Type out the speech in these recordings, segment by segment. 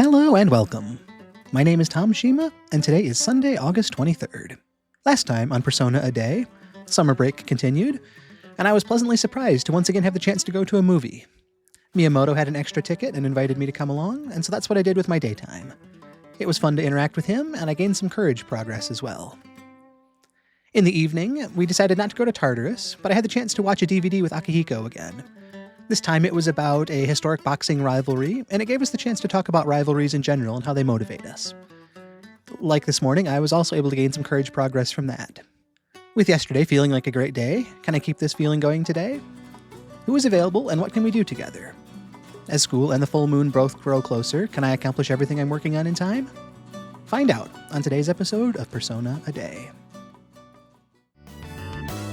Hello and welcome. My name is Tom Shima, and today is Sunday, August 23rd. Last time on Persona A Day, summer break continued, and I was pleasantly surprised to once again have the chance to go to a movie. Miyamoto had an extra ticket and invited me to come along, and so that's what I did with my daytime. It was fun to interact with him, and I gained some courage progress as well. In the evening, we decided not to go to Tartarus, but I had the chance to watch a DVD with Akihiko again. This time it was about a historic boxing rivalry, and it gave us the chance to talk about rivalries in general and how they motivate us. Like this morning, I was also able to gain some courage progress from that. With yesterday feeling like a great day, can I keep this feeling going today? Who is available and what can we do together? As school and the full moon both grow closer, can I accomplish everything I'm working on in time? Find out on today's episode of Persona A Day.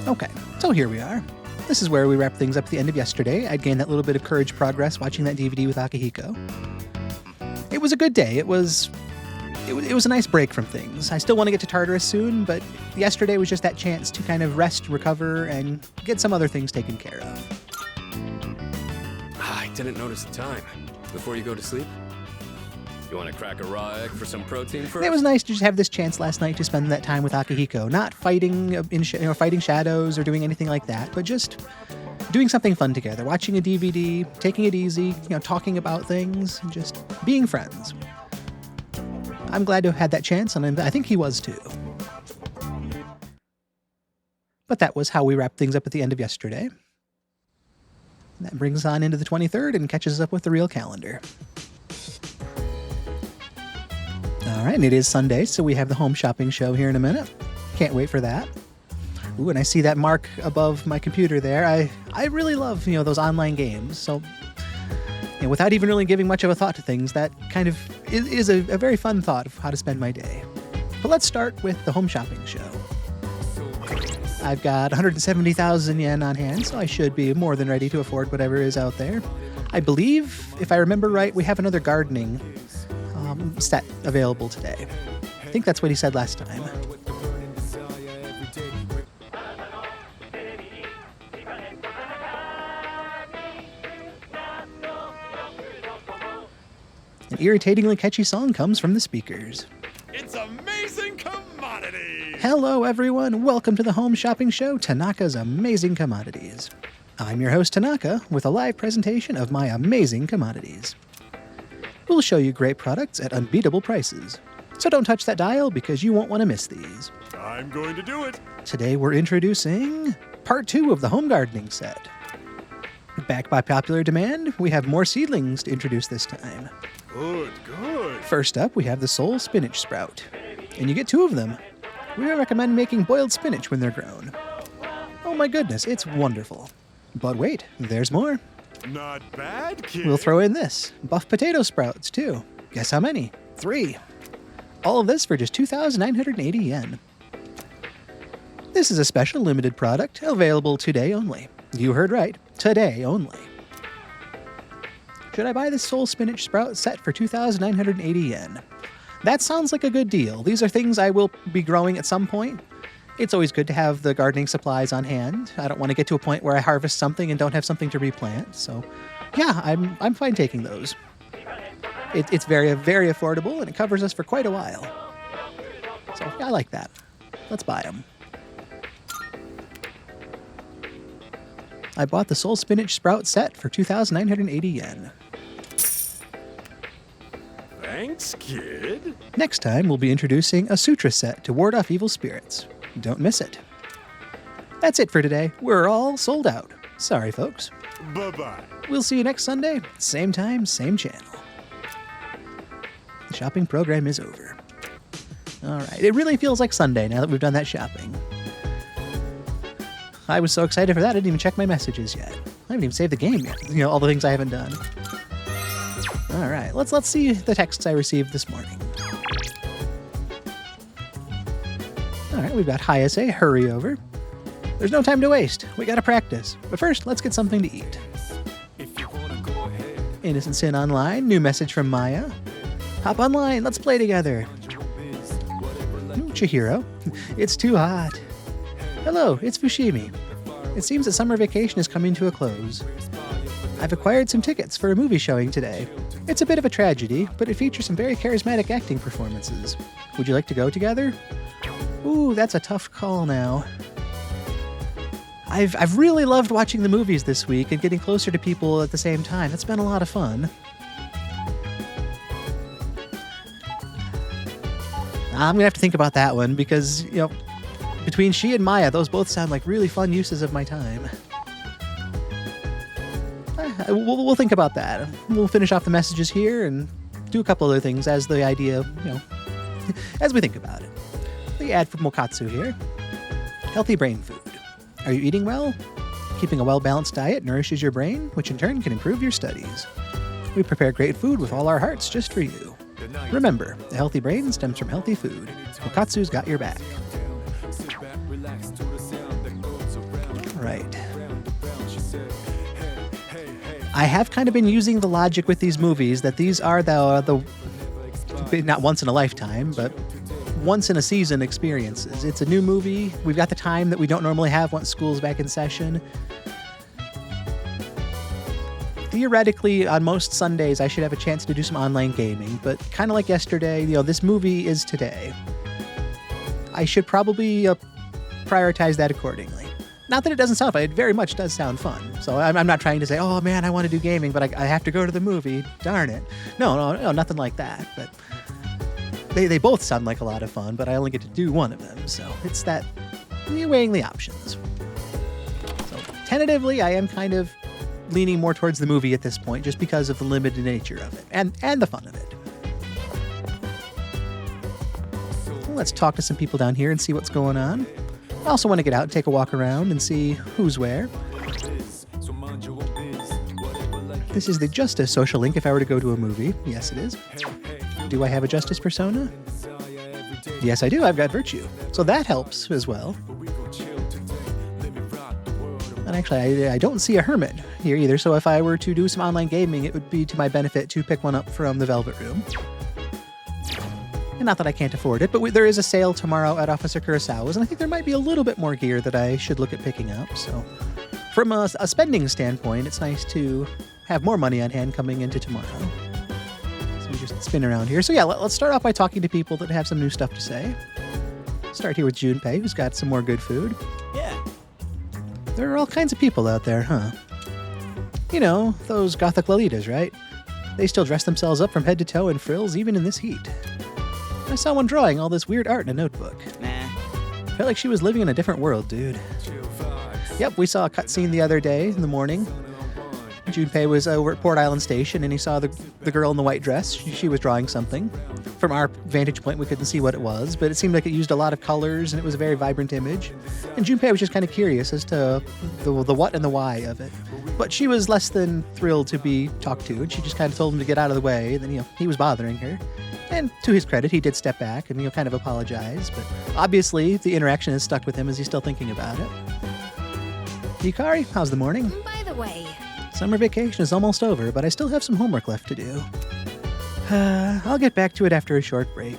Okay, so here we are. This is where we wrap things up at the end of yesterday. I'd gained that little bit of courage progress watching that DVD with Akihiko. It was a good day. It was a nice break from things. I still want to get to Tartarus soon, but yesterday was just that chance to kind of rest, recover, and get some other things taken care of. I didn't notice the time. Before you go to sleep? You want to crack a raw egg for some protein first? It was nice to just have this chance last night to spend that time with Akihiko, not fighting fighting shadows or doing anything like that, but just doing something fun together, watching a DVD, taking it easy, talking about things, and just being friends. I'm glad to have had that chance, and I think he was too. But that was how we wrapped things up at the end of yesterday. That brings us on into the 23rd and catches us up with the real calendar. All right, and it is Sunday, so we have the home shopping show here in a minute. Can't wait for that. Ooh, and I see that mark above my computer there. I really love, those online games. So, without even really giving much of a thought to things, that kind of is a very fun thought of how to spend my day. But let's start with the home shopping show. I've got 170,000 yen on hand, so I should be more than ready to afford whatever is out there. I believe, if I remember right, we have another gardening set available today. I think that's what he said last time. An irritatingly catchy song comes from the speakers. It's Amazing Commodities! Hello everyone, welcome to the home shopping show, Tanaka's Amazing Commodities. I'm your host Tanaka with a live presentation of my amazing commodities. We'll show you great products at unbeatable prices. So don't touch that dial because you won't want to miss these. I'm going to do it! Today we're introducing part 2 of the home gardening set. Back by popular demand, we have more seedlings to introduce this time. Good. First up, we have the Soul Spinach Sprout. And you get 2 of them. We recommend making boiled spinach when they're grown. Oh my goodness, it's wonderful. But wait, there's more. Not bad, kid. We'll throw in this. Buff potato sprouts, too. Guess how many? 3. All of this for just 2,980 yen. This is a special limited product, available today only. You heard right. Today only. Should I buy this Soul Spinach Sprout set for 2,980 yen? That sounds like a good deal. These are things I will be growing at some point. It's always good to have the gardening supplies on hand. I don't want to get to a point where I harvest something and don't have something to replant. So, yeah, I'm fine taking those. It's very, very affordable, and it covers us for quite a while. So, yeah, I like that. Let's buy them. I bought the Soul Spinach Sprout set for 2,980 yen. Thanks, kid. Next time, we'll be introducing a Sutra set to ward off evil spirits. Don't miss it. That's it for today. We're all sold out. Sorry, folks. Bye-bye. We'll see you next Sunday, same time, same channel. The shopping program is over. All right, it really feels like Sunday now that we've done that shopping. I was so excited for that, I didn't even check my messages yet. I haven't even saved the game yet. All the things I haven't done. All right, let's see the texts I received this morning. All right, we've got Hayase, hurry over. There's no time to waste. We gotta practice. But first, let's get something to eat. Innocent Sin Online, new message from Maya. Hop online, let's play together. Chihiro, it's too hot. Hello, it's Fushimi. It seems that summer vacation is coming to a close. I've acquired some tickets for a movie showing today. It's a bit of a tragedy, but it features some very charismatic acting performances. Would you like to go together? Ooh, that's a tough call now. I've really loved watching the movies this week and getting closer to people at the same time. It's been a lot of fun. I'm gonna have to think about that one because, between she and Maya, those both sound like really fun uses of my time. We'll think about that. We'll finish off the messages here and do a couple other things as the idea, as we think about it. The ad from Mokatsu here. Healthy brain food. Are you eating well? Keeping a well-balanced diet nourishes your brain, which in turn can improve your studies. We prepare great food with all our hearts just for you. Remember, a healthy brain stems from healthy food. Mokatsu's got your back. Right. I have kind of been using the logic with these movies that these are the not once in a lifetime, but once in a season experiences. It's a new movie. We've got the time that we don't normally have once school's back in session. Theoretically, on most Sundays, I should have a chance to do some online gaming, but kind of like yesterday, this movie is today. I should probably prioritize that accordingly. Not that it doesn't sound fun, it very much does sound fun. So I'm not trying to say, oh man, I want to do gaming, but I have to go to the movie. Darn it. No, nothing like that. But they both sound like a lot of fun, but I only get to do one of them. So it's that weighing the options. So tentatively, I am kind of leaning more towards the movie at this point, just because of the limited nature of it and the fun of it. So let's talk to some people down here and see what's going on. I also want to get out and take a walk around and see who's where. This is the Justice social link if I were to go to a movie. Yes, it is. Do I have a Justice persona? Yes, I do. I've got Virtue. So that helps as well. And actually, I don't see a Hermit here either, so if I were to do some online gaming, it would be to my benefit to pick one up from the Velvet Room. And not that I can't afford it, but there is a sale tomorrow at Officer Kurosawa's, and I think there might be a little bit more gear that I should look at picking up. So from a spending standpoint, it's nice to have more money on hand coming into tomorrow. So we just spin around here. So yeah, let's start off by talking to people that have some new stuff to say. Start here with Junpei, who's got some more good food. Yeah. There are all kinds of people out there, huh? Those gothic Lolitas, right? They still dress themselves up from head to toe in frills even in this heat. I saw one drawing all this weird art in a notebook. Nah. Felt like she was living in a different world, dude. Yep, we saw a cutscene the other day in the morning. Junpei was over at Port Island Station, and he saw the girl in the white dress. She was drawing something. From our vantage point, we couldn't see what it was, but it seemed like it used a lot of colors, and it was a very vibrant image. And Junpei was just kind of curious as to the what and the why of it. But she was less than thrilled to be talked to, and she just kind of told him to get out of the way. And then, he was bothering her. And to his credit, he did step back and, kind of apologize. But obviously, the interaction has stuck with him as he's still thinking about it. Yukari, how's the morning? By the way, Summer vacation is almost over, but I still have some homework left to do. I'll get back to it after a short break.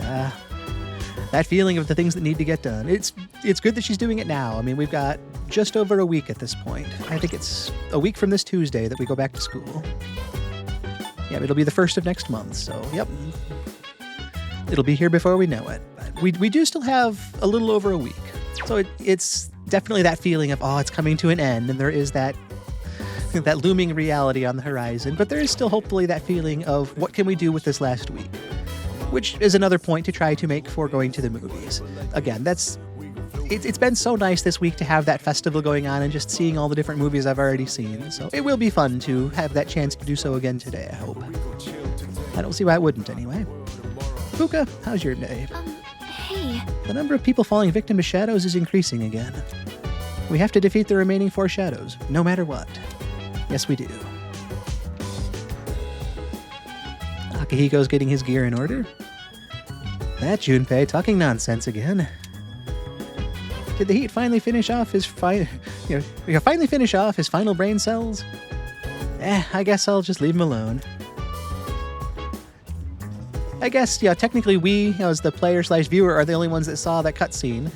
That feeling of the things that need to get done. It's good that she's doing it now. I mean, we've got just over a week at this point. I think it's a week from this Tuesday that we go back to school. Yeah, it'll be the 1st of next month, so yep. It'll be here before we know it. But we do still have a little over a week. So it's definitely that feeling of, it's coming to an end, and there is that looming reality on the horizon, but there is still hopefully that feeling of what can we do with this last week, which is another point to try to make for going to the movies. Again, it's been so nice this week to have that festival going on and just seeing all the different movies I've already seen, so it will be fun to have that chance to do so again today, I hope. I don't see why it wouldn't anyway. Fuka, how's your day? hey. The number of people falling victim to shadows is increasing again. We have to defeat the remaining 4 shadows, no matter what. Yes, we do. Akihiko's getting his gear in order. That Junpei talking nonsense again. Did the heat finally finish off his final brain cells? I guess I'll just leave him alone. I guess, technically we, as the player/viewer, are the only ones that saw that cutscene,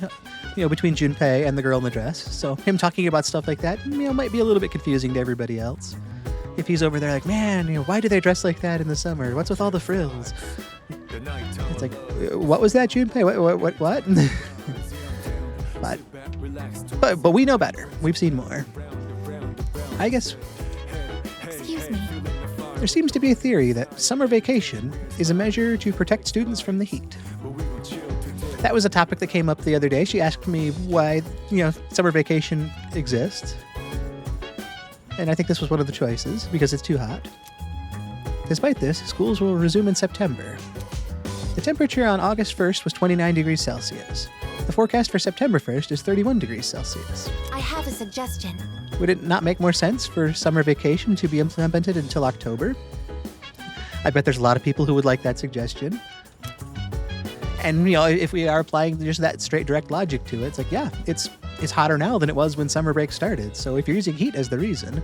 between Junpei and the girl in the dress. So him talking about stuff like that, might be a little bit confusing to everybody else. if he's over there like, man, why do they dress like that in the summer? What's with all the frills? It's like, what was that, Junpei? What? but we know better. We've seen more. I guess Excuse me. there seems to be a theory that summer vacation is a measure to protect students from the heat. That was a topic that came up the other day. She asked me why, summer vacation exists. And I think this was one of the choices, because it's too hot. Despite this, schools will resume in September. The temperature on August 1st was 29 degrees Celsius. The forecast for September 1st is 31 degrees Celsius. I have a suggestion. Would it not make more sense for summer vacation to be implemented until October? I bet there's a lot of people who would like that suggestion. And, if we are applying just that straight direct logic to it, it's like, yeah, it's hotter now than it was when summer break started. So if you're using heat as the reason,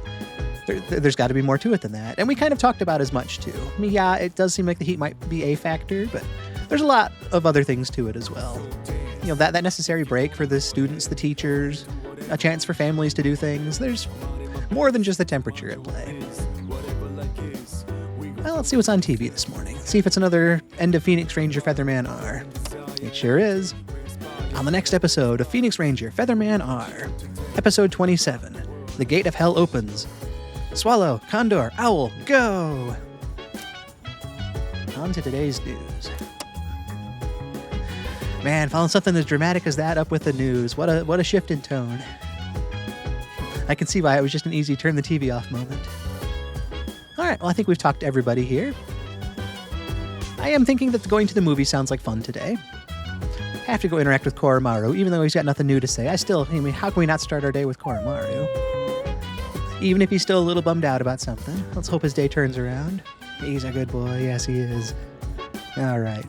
there's got to be more to it than that. And we kind of talked about as much, too. I mean, yeah, it does seem like the heat might be a factor, but there's a lot of other things to it as well. That necessary break for the students, the teachers, a chance for families to do things. There's more than just the temperature at play. Well, let's see what's on TV this morning. See if it's another End of Phoenix Ranger Featherman R. It sure is. On the next episode of Phoenix Ranger Featherman R, episode 27, The Gate of Hell Opens. Swallow, Condor, Owl, go! On to today's news. Man, following something as dramatic as that up with the news. What a shift in tone. I can see why it was just an easy turn the TV off moment. All right, well, I think we've talked to everybody here. I am thinking that going to the movie sounds like fun today. I have to go interact with Koromaru, even though he's got nothing new to say. How can we not start our day with Koromaru? Even if he's still a little bummed out about something. Let's hope his day turns around. He's a good boy. Yes, he is. All right.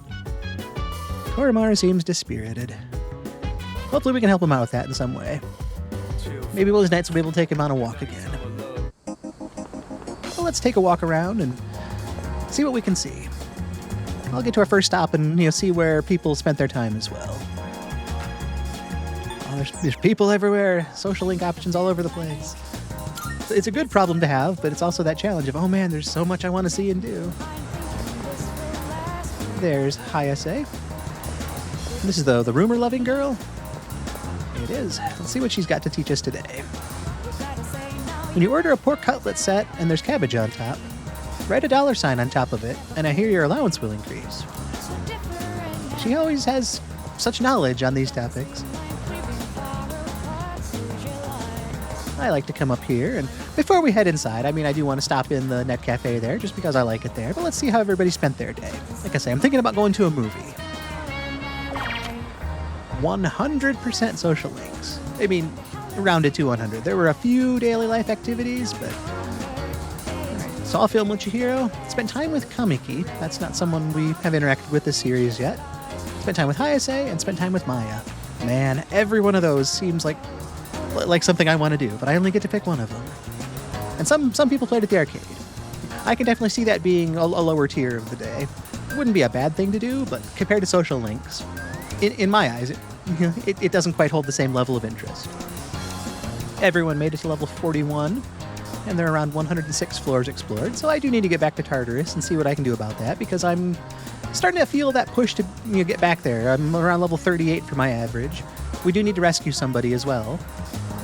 Koromaru seems dispirited. Hopefully we can help him out with that in some way. Maybe those nights we'll be able to take him on a walk again. Well, let's take a walk around and see what we can see. I'll get to our first stop and see where people spent their time as well. Oh, there's people everywhere. Social link options all over the place. It's a good problem to have, but it's also that challenge of, oh man, there's so much I want to see and do. There's Hayase. This is the rumor-loving girl. It is. Let's see what she's got to teach us today. When you order a pork cutlet set and there's cabbage on top, write a $sign on top of it, and I hear your allowance will increase. She always has such knowledge on these topics. I like to come up here, and before we head inside, I do want to stop in the Net Cafe there, just because I like it there, but let's see how everybody spent their day. Like I say, I'm thinking about going to a movie. 100% social links. Rounded to 100. There were a few daily life activities, but... Alright, saw a film with Chihiro. Spent time with Kamiki. That's not someone we have interacted with this series yet. Spent time with Hayase, and spent time with Maya. Man, every one of those seems like something I want to do, but I only get to pick one of them. And some people played at the arcade. I can definitely see that being a lower tier of the day. It wouldn't be a bad thing to do, but compared to social links, in my eyes, it doesn't quite hold the same level of interest. Everyone made it to level 41, and there are around 106 floors explored, so I do need to get back to Tartarus and see what I can do about that, because I'm starting to feel that push to get back there. I'm around level 38 for my average. We do need to rescue somebody as well.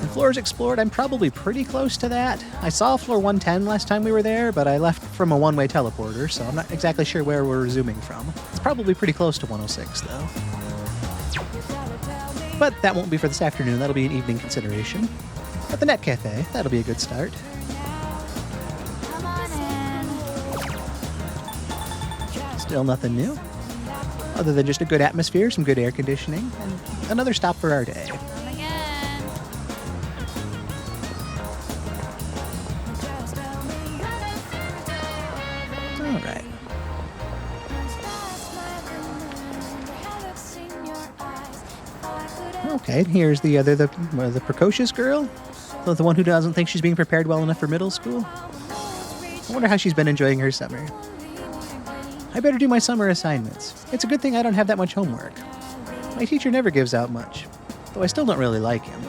And floors explored, I'm probably pretty close to that. I saw floor 110 last time we were there, but I left from a one-way teleporter, so I'm not exactly sure where we're resuming from. It's probably pretty close to 106, though. But that won't be for this afternoon. That'll be an evening consideration. At the Net Cafe, that'll be a good start. Come on in. Still nothing new, other than just a good atmosphere, some good air conditioning, and another stop for our day. Come again. All right. Okay, here's the precocious girl, the one who doesn't think she's being prepared well enough for middle school. I wonder how she's been enjoying her summer. I better do my summer assignments. It's a good thing I don't have that much homework. My teacher never gives out much, though I still don't really like him.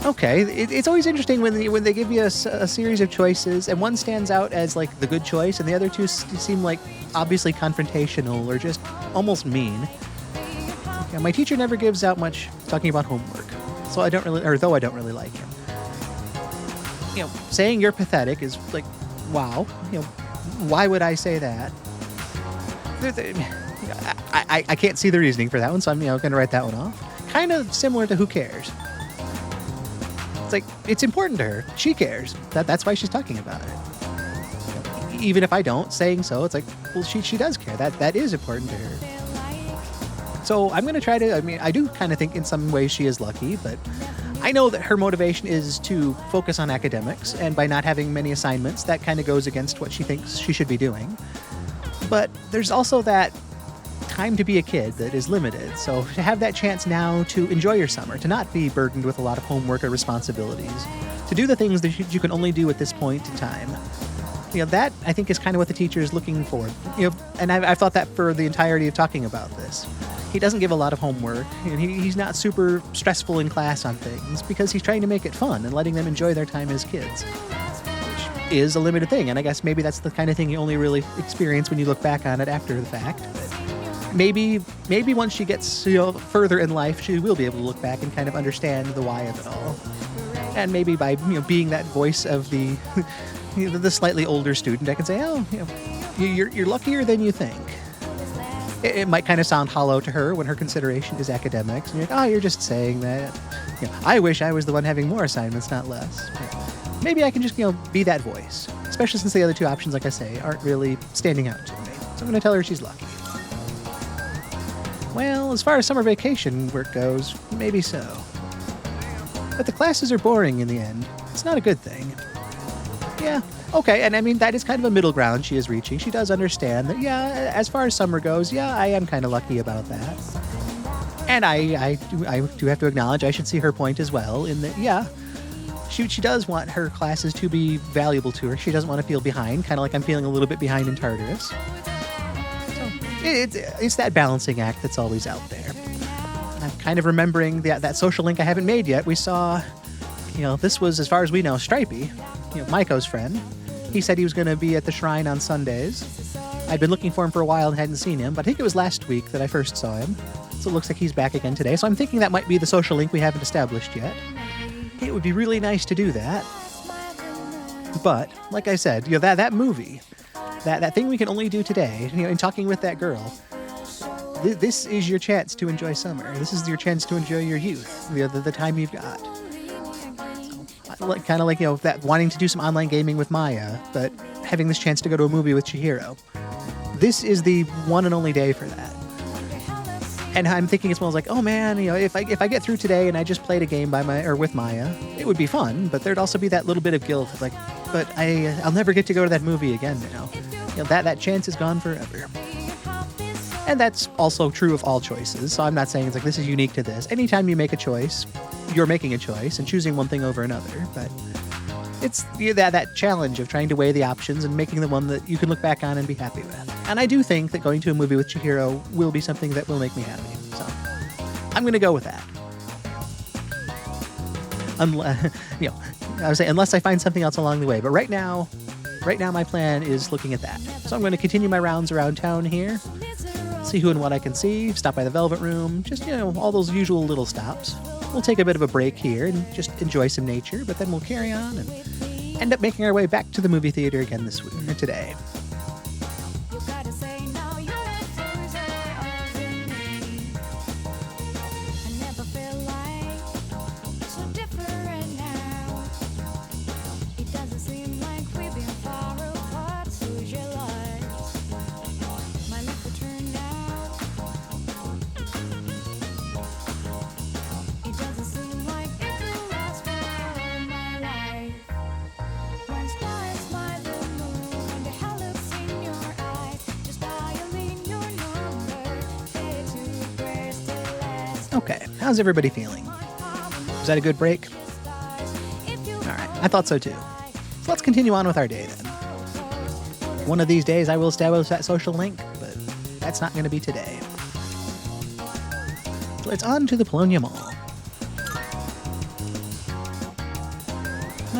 Okay, it's always interesting when they give you a series of choices and one stands out as like the good choice and the other two seem like obviously confrontational or just almost mean. Yeah, my teacher never gives out much talking about homework, so I don't really, or though I don't really like him. Saying you're pathetic is like, wow. Why would I say that? I can't see the reasoning for that one, so I'm going to write that one off. Kind of similar to who cares. It's like, it's important to her. She cares. That's why she's talking about it. Even if I don't, saying so, it's like, well, she does care. That is important to her. So I'm going to try to, I do kind of think in some ways she is lucky, but I know that her motivation is to focus on academics, and by not having many assignments, that kind of goes against what she thinks she should be doing. But there's also that time to be a kid that is limited, so to have that chance now to enjoy your summer, to not be burdened with a lot of homework or responsibilities, to do the things that you can only do at this point in time. That I think is kind of what the teacher is looking for. And I've thought that for the entirety of talking about this. He doesn't give a lot of homework, and he's not super stressful in class on things because he's trying to make it fun and letting them enjoy their time as kids, which is a limited thing. And I guess maybe that's the kind of thing you only really experience when you look back on it after the fact. But maybe once she gets further in life, she will be able to look back and kind of understand the why of it all. And maybe by being that voice of the the slightly older student, I can say, oh, you're luckier than you think. It might kind of sound hollow to her when her consideration is academics. And you're like, oh, you're just saying that. I wish I was the one having more assignments, not less. But maybe I can just, be that voice. Especially since the other two options, like I say, aren't really standing out to me. So I'm going to tell her she's lucky. Well, as far as summer vacation work goes, maybe so. But the classes are boring in the end. It's not a good thing. Yeah. Okay, and that is kind of a middle ground she is reaching. She does understand that, as far as summer goes, I am kind of lucky about that. And I do have to acknowledge I should see her point as well in that, she does want her classes to be valuable to her. She doesn't want to feel behind, kind of like I'm feeling a little bit behind in Tartarus. So it's that balancing act that's always out there. I'm kind of remembering that social link I haven't made yet. We saw, this was, as far as we know, Stripey, Maiko's friend. He said he was going to be at the shrine on Sundays. I'd been looking for him for a while and hadn't seen him, but I think it was last week that I first saw him. So it looks like he's back again today. So I'm thinking that might be the social link we haven't established yet. It would be really nice to do that. But, like I said, that movie, that thing we can only do today, in talking with that girl, this is your chance to enjoy summer. This is your chance to enjoy your youth, the time you've got. Kind of like, that wanting to do some online gaming with Maya, but having this chance to go to a movie with Chihiro. This is the one and only day for that. And I'm thinking as well as like, oh man, if I get through today and I just played a game with Maya, it would be fun, but there'd also be that little bit of guilt of like, but I'll never get to go to that movie again now. That chance is gone forever. And that's also true of all choices. So I'm not saying it's like this is unique to this. Anytime you make a choice, you're making a choice and choosing one thing over another. But it's that challenge of trying to weigh the options and making the one that you can look back on and be happy with. And I do think that going to a movie with Chihiro will be something that will make me happy. So I'm going to go with that. Unless I find something else along the way. But right now my plan is looking at that. So I'm going to continue my rounds around town here. See who and what I can see, stop by the Velvet Room, just, all those usual little stops. We'll take a bit of a break here and just enjoy some nature, but then we'll carry on and end up making our way back to the movie theater again today. Okay, how's everybody feeling? Was that a good break? Alright, I thought so too. So let's continue on with our day then. One of these days I will establish that social link, but that's not going to be today. So it's on to the Polonia Mall.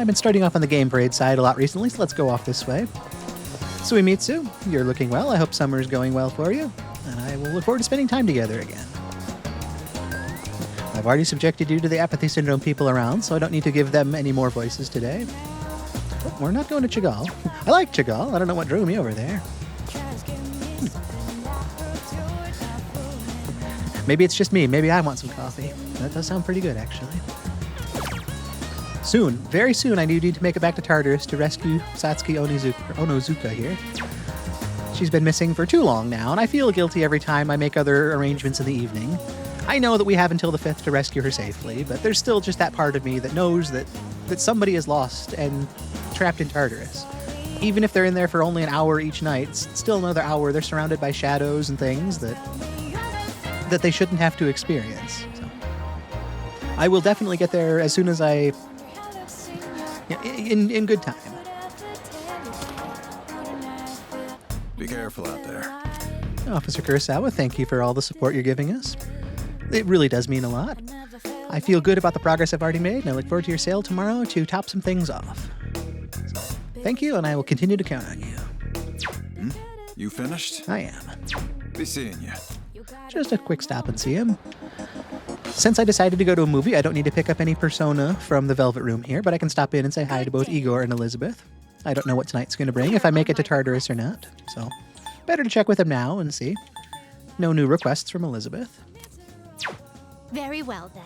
I've been starting off on the game parade side a lot recently, so let's go off this way. Suimitsu, you're looking well. I hope summer is going well for you, and I will look forward to spending time together again. I've already subjected you to the apathy syndrome people around, so I don't need to give them any more voices today. Oh, we're not going to Chagall. I like Chagall. I don't know what drew me over there. Maybe it's just me. Maybe I want some coffee. That does sound pretty good, actually. Soon, very soon, I need to make it back to Tartarus to rescue Satsuki Onozuka here. She's been missing for too long now, and I feel guilty every time I make other arrangements in the evening. I know that we have until the 5th to rescue her safely, but there's still just that part of me that knows that somebody is lost and trapped in Tartarus. Even if they're in there for only an hour each night, it's still another hour. They're surrounded by shadows and things that they shouldn't have to experience. So I will definitely get there as soon as in good time. Be careful out there. Officer Kurosawa, thank you for all the support you're giving us. It really does mean a lot. I feel good about the progress I've already made, and I look forward to your sale tomorrow to top some things off. So, thank you, and I will continue to count on you. You finished? I am. Be seeing you. Just a quick stop and see him. Since I decided to go to a movie, I don't need to pick up any persona from the Velvet Room here, but I can stop in and say hi to both Igor and Elizabeth. I don't know what tonight's going to bring, if I make it to Tartarus or not, so better to check with him now and see. No new requests from Elizabeth. Very well, then.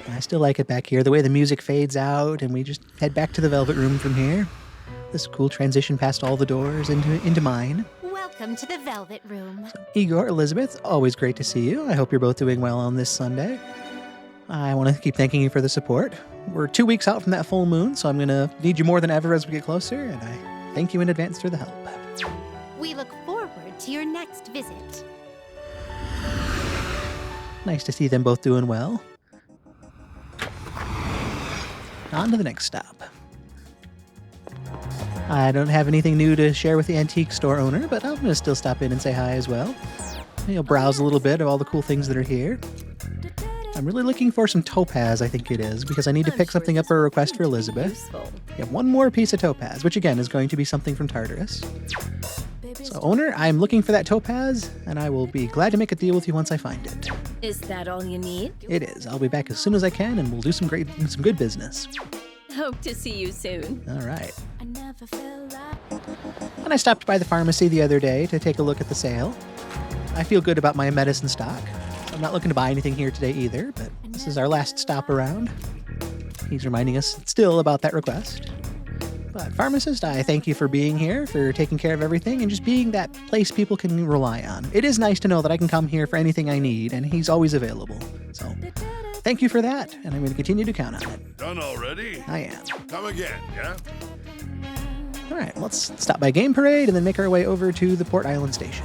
I still like it back here, the way the music fades out, and we just head back to the Velvet Room from here. This cool transition past all the doors into mine. Welcome to the Velvet Room. Igor, Elizabeth, always great to see you. I hope you're both doing well on this Sunday. I want to keep thanking you for the support. We're 2 weeks out from that full moon, so I'm going to need you more than ever as we get closer, and I thank you in advance for the help. We look forward to your next visit. Nice to see them both doing well. On to the next stop. I don't have anything new to share with the antique store owner, but I'm going to still stop in and say hi as well. Browse a little bit of all the cool things that are here. I'm really looking for some topaz, I think it is, because I need to pick something up for a request for Elizabeth. Yeah, one more piece of topaz, which again is going to be something from Tartarus. So, owner, I'm looking for that topaz, and I will be glad to make a deal with you once I find it. Is that all you need? It is. I'll be back as soon as I can, and we'll do some good business. Hope to see you soon. All right. And I stopped by the pharmacy the other day to take a look at the sale. I feel good about my medicine stock. I'm not looking to buy anything here today either, but this is our last stop around. He's reminding us still about that request. But pharmacist, I thank you for being here, for taking care of everything, and just being that place people can rely on. It is nice to know that I can come here for anything I need, and he's always available. So, thank you for that, and I'm going to continue to count on it. Done already? I am. Come again, yeah? All right, let's stop by Game Parade and then make our way over to the Port Island Station.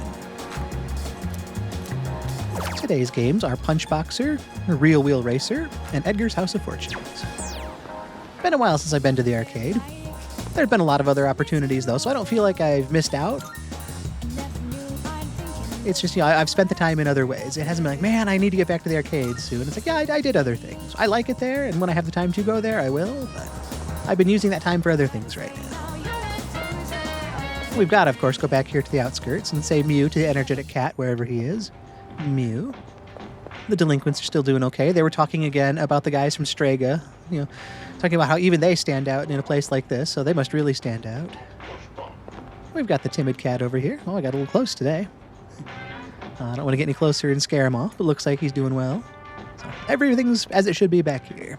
Today's games are Punch Boxer, Real Wheel Racer, and Edgar's House of Fortunes. Been a while since I've been to the arcade. There have been a lot of other opportunities, though, so I don't feel like I've missed out. It's just, I've spent the time in other ways. It hasn't been like, man, I need to get back to the arcade soon. It's like, yeah, I did other things. I like it there, and when I have the time to go there, I will, but I've been using that time for other things right now. We've got to, of course, go back here to the outskirts and say Mew to the energetic cat wherever he is. Mew. The delinquents are still doing okay. They were talking again about the guys from Strega, talking about how even they stand out in a place like this, so they must really stand out. We've got the timid cat over here. Oh, I got a little close today. I don't want to get any closer and scare him off, but looks like he's doing well. So everything's as it should be back here.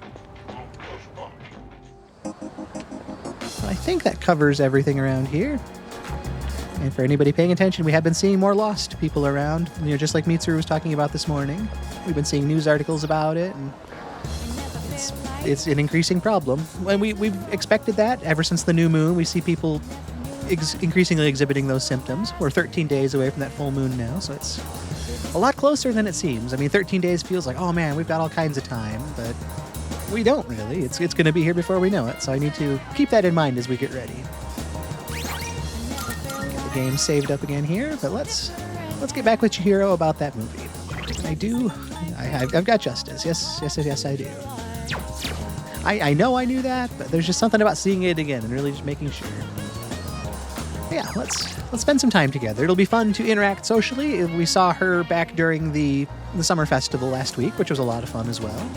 I think that covers everything around here. And for anybody paying attention, we have been seeing more lost people around, just like Mitsuru was talking about this morning. We've been seeing news articles about it, and it's an increasing problem. And we've expected that ever since the new moon. We see people increasingly exhibiting those symptoms. We're 13 days away from that full moon now, so it's a lot closer than it seems. 13 days feels like, oh man, we've got all kinds of time, but we don't really. It's going to be here before we know it, so I need to keep that in mind as we get ready. Game saved up again here, but let's get back with Chihiro about that movie. I've got justice. Yes, I do. I know I knew that, but there's just something about seeing it again and really just making sure. Yeah, let's spend some time together. It'll be fun to interact socially. We saw her back during the summer festival last week, which was a lot of fun as well.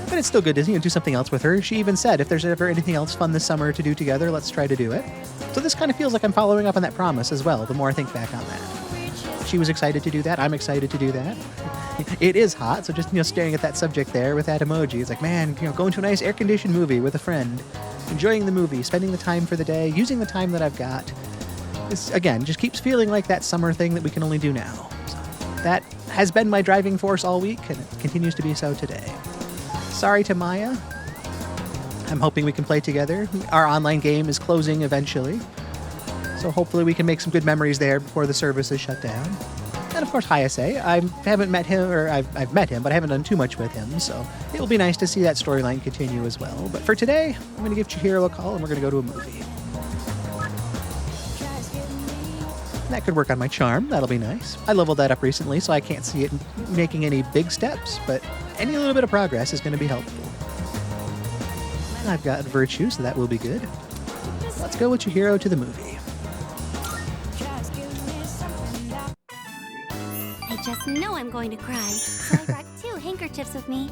But it's still good to do something else with her. She even said, if there's ever anything else fun this summer to do together, let's try to do it. So this kind of feels like I'm following up on that promise as well, the more I think back on that. She was excited to do that. I'm excited to do that. It is hot, so just staring at that subject there with that emoji, it's like, man, going to a nice air-conditioned movie with a friend, enjoying the movie, spending the time for the day, using the time that I've got. This, again, just keeps feeling like that summer thing that we can only do now. So that has been my driving force all week, and it continues to be so today. Sorry to Maya. I'm hoping we can play together. Our online game is closing eventually, so hopefully we can make some good memories there before the service is shut down. And of course, Hayase. I haven't met him, or I've met him, but I haven't done too much with him, so it will be nice to see that storyline continue as well. But for today, I'm going to give Chihiro a call, and we're going to go to a movie. That could work on my charm. That'll be nice. I leveled that up recently, so I can't see it making any big steps, but any little bit of progress is going to be helpful. And I've got virtue, so that will be good. Let's go with Chihiro to the movie. I just know I'm going to cry, so I brought 2 handkerchiefs with me.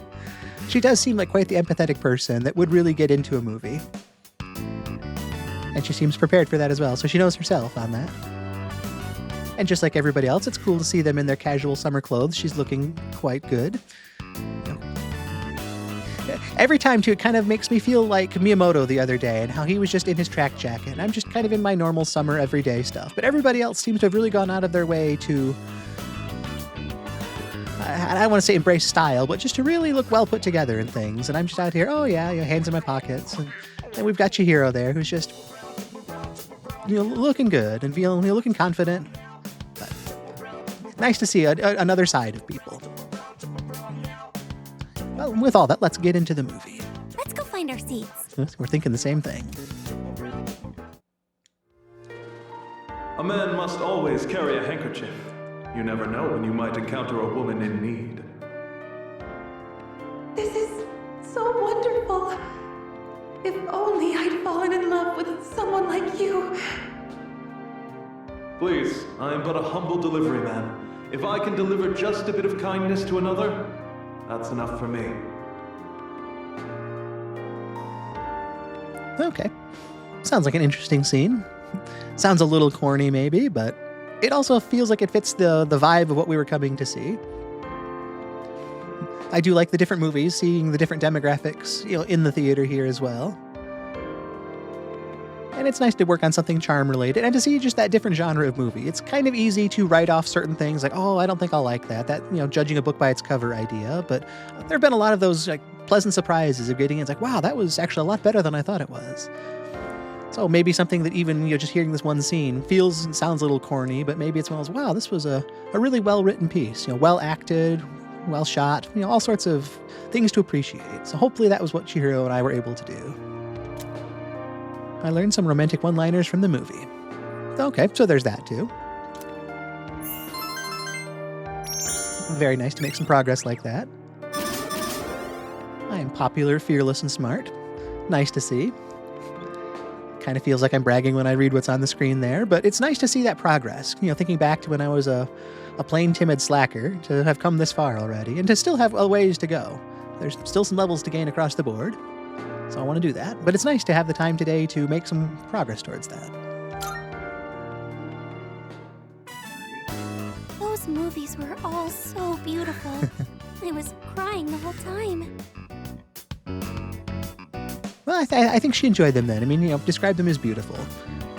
She does seem like quite the empathetic person that would really get into a movie. And she seems prepared for that as well, so she knows herself on that. And just like everybody else, it's cool to see them in their casual summer clothes. She's looking quite good. Every time, too, it kind of makes me feel like Miyamoto the other day and how he was just in his track jacket. And I'm just kind of in my normal summer everyday stuff. But everybody else seems to have really gone out of their way to, I don't want to say embrace style, but just to really look well put together and things. And I'm just out here, oh yeah, hands in my pockets. And we've got Chihiro there who's just, looking good and looking confident. Nice to see another side of people. Well, with all that, let's get into the movie. Let's go find our seats. We're thinking the same thing. A man must always carry a handkerchief. You never know when you might encounter a woman in need. This is so wonderful. If only I'd fallen in love with someone like you. Please, I am but a humble delivery man. If I can deliver just a bit of kindness to another, that's enough for me. Okay. Sounds like an interesting scene. Sounds a little corny maybe, but it also feels like it fits the vibe of what we were coming to see. I do like the different movies, seeing the different demographics, in the theater here as well. And it's nice to work on something charm related and to see just that different genre of movie. It's kind of easy to write off certain things like, oh, I don't think I'll like that. That, judging a book by its cover idea. But there have been a lot of those pleasant surprises of getting it's like, wow, that was actually a lot better than I thought it was. So maybe something that even, just hearing this one scene feels and sounds a little corny, but maybe it's one of those, wow, this was a really well-written piece, well acted, well shot, all sorts of things to appreciate. So hopefully that was what Chihiro and I were able to do. I learned some romantic one-liners from the movie. Okay, so there's that too. Very nice to make some progress like that. I am popular, fearless, and smart. Nice to see. Kind of feels like I'm bragging when I read what's on the screen there, but it's nice to see that progress. Thinking back to when I was a plain timid slacker, to have come this far already, and to still have a ways to go. There's still some levels to gain across the board. So I want to do that. But it's nice to have the time today to make some progress towards that. Those movies were all so beautiful. I was crying the whole time. Well, I think she enjoyed them then. Described them as beautiful.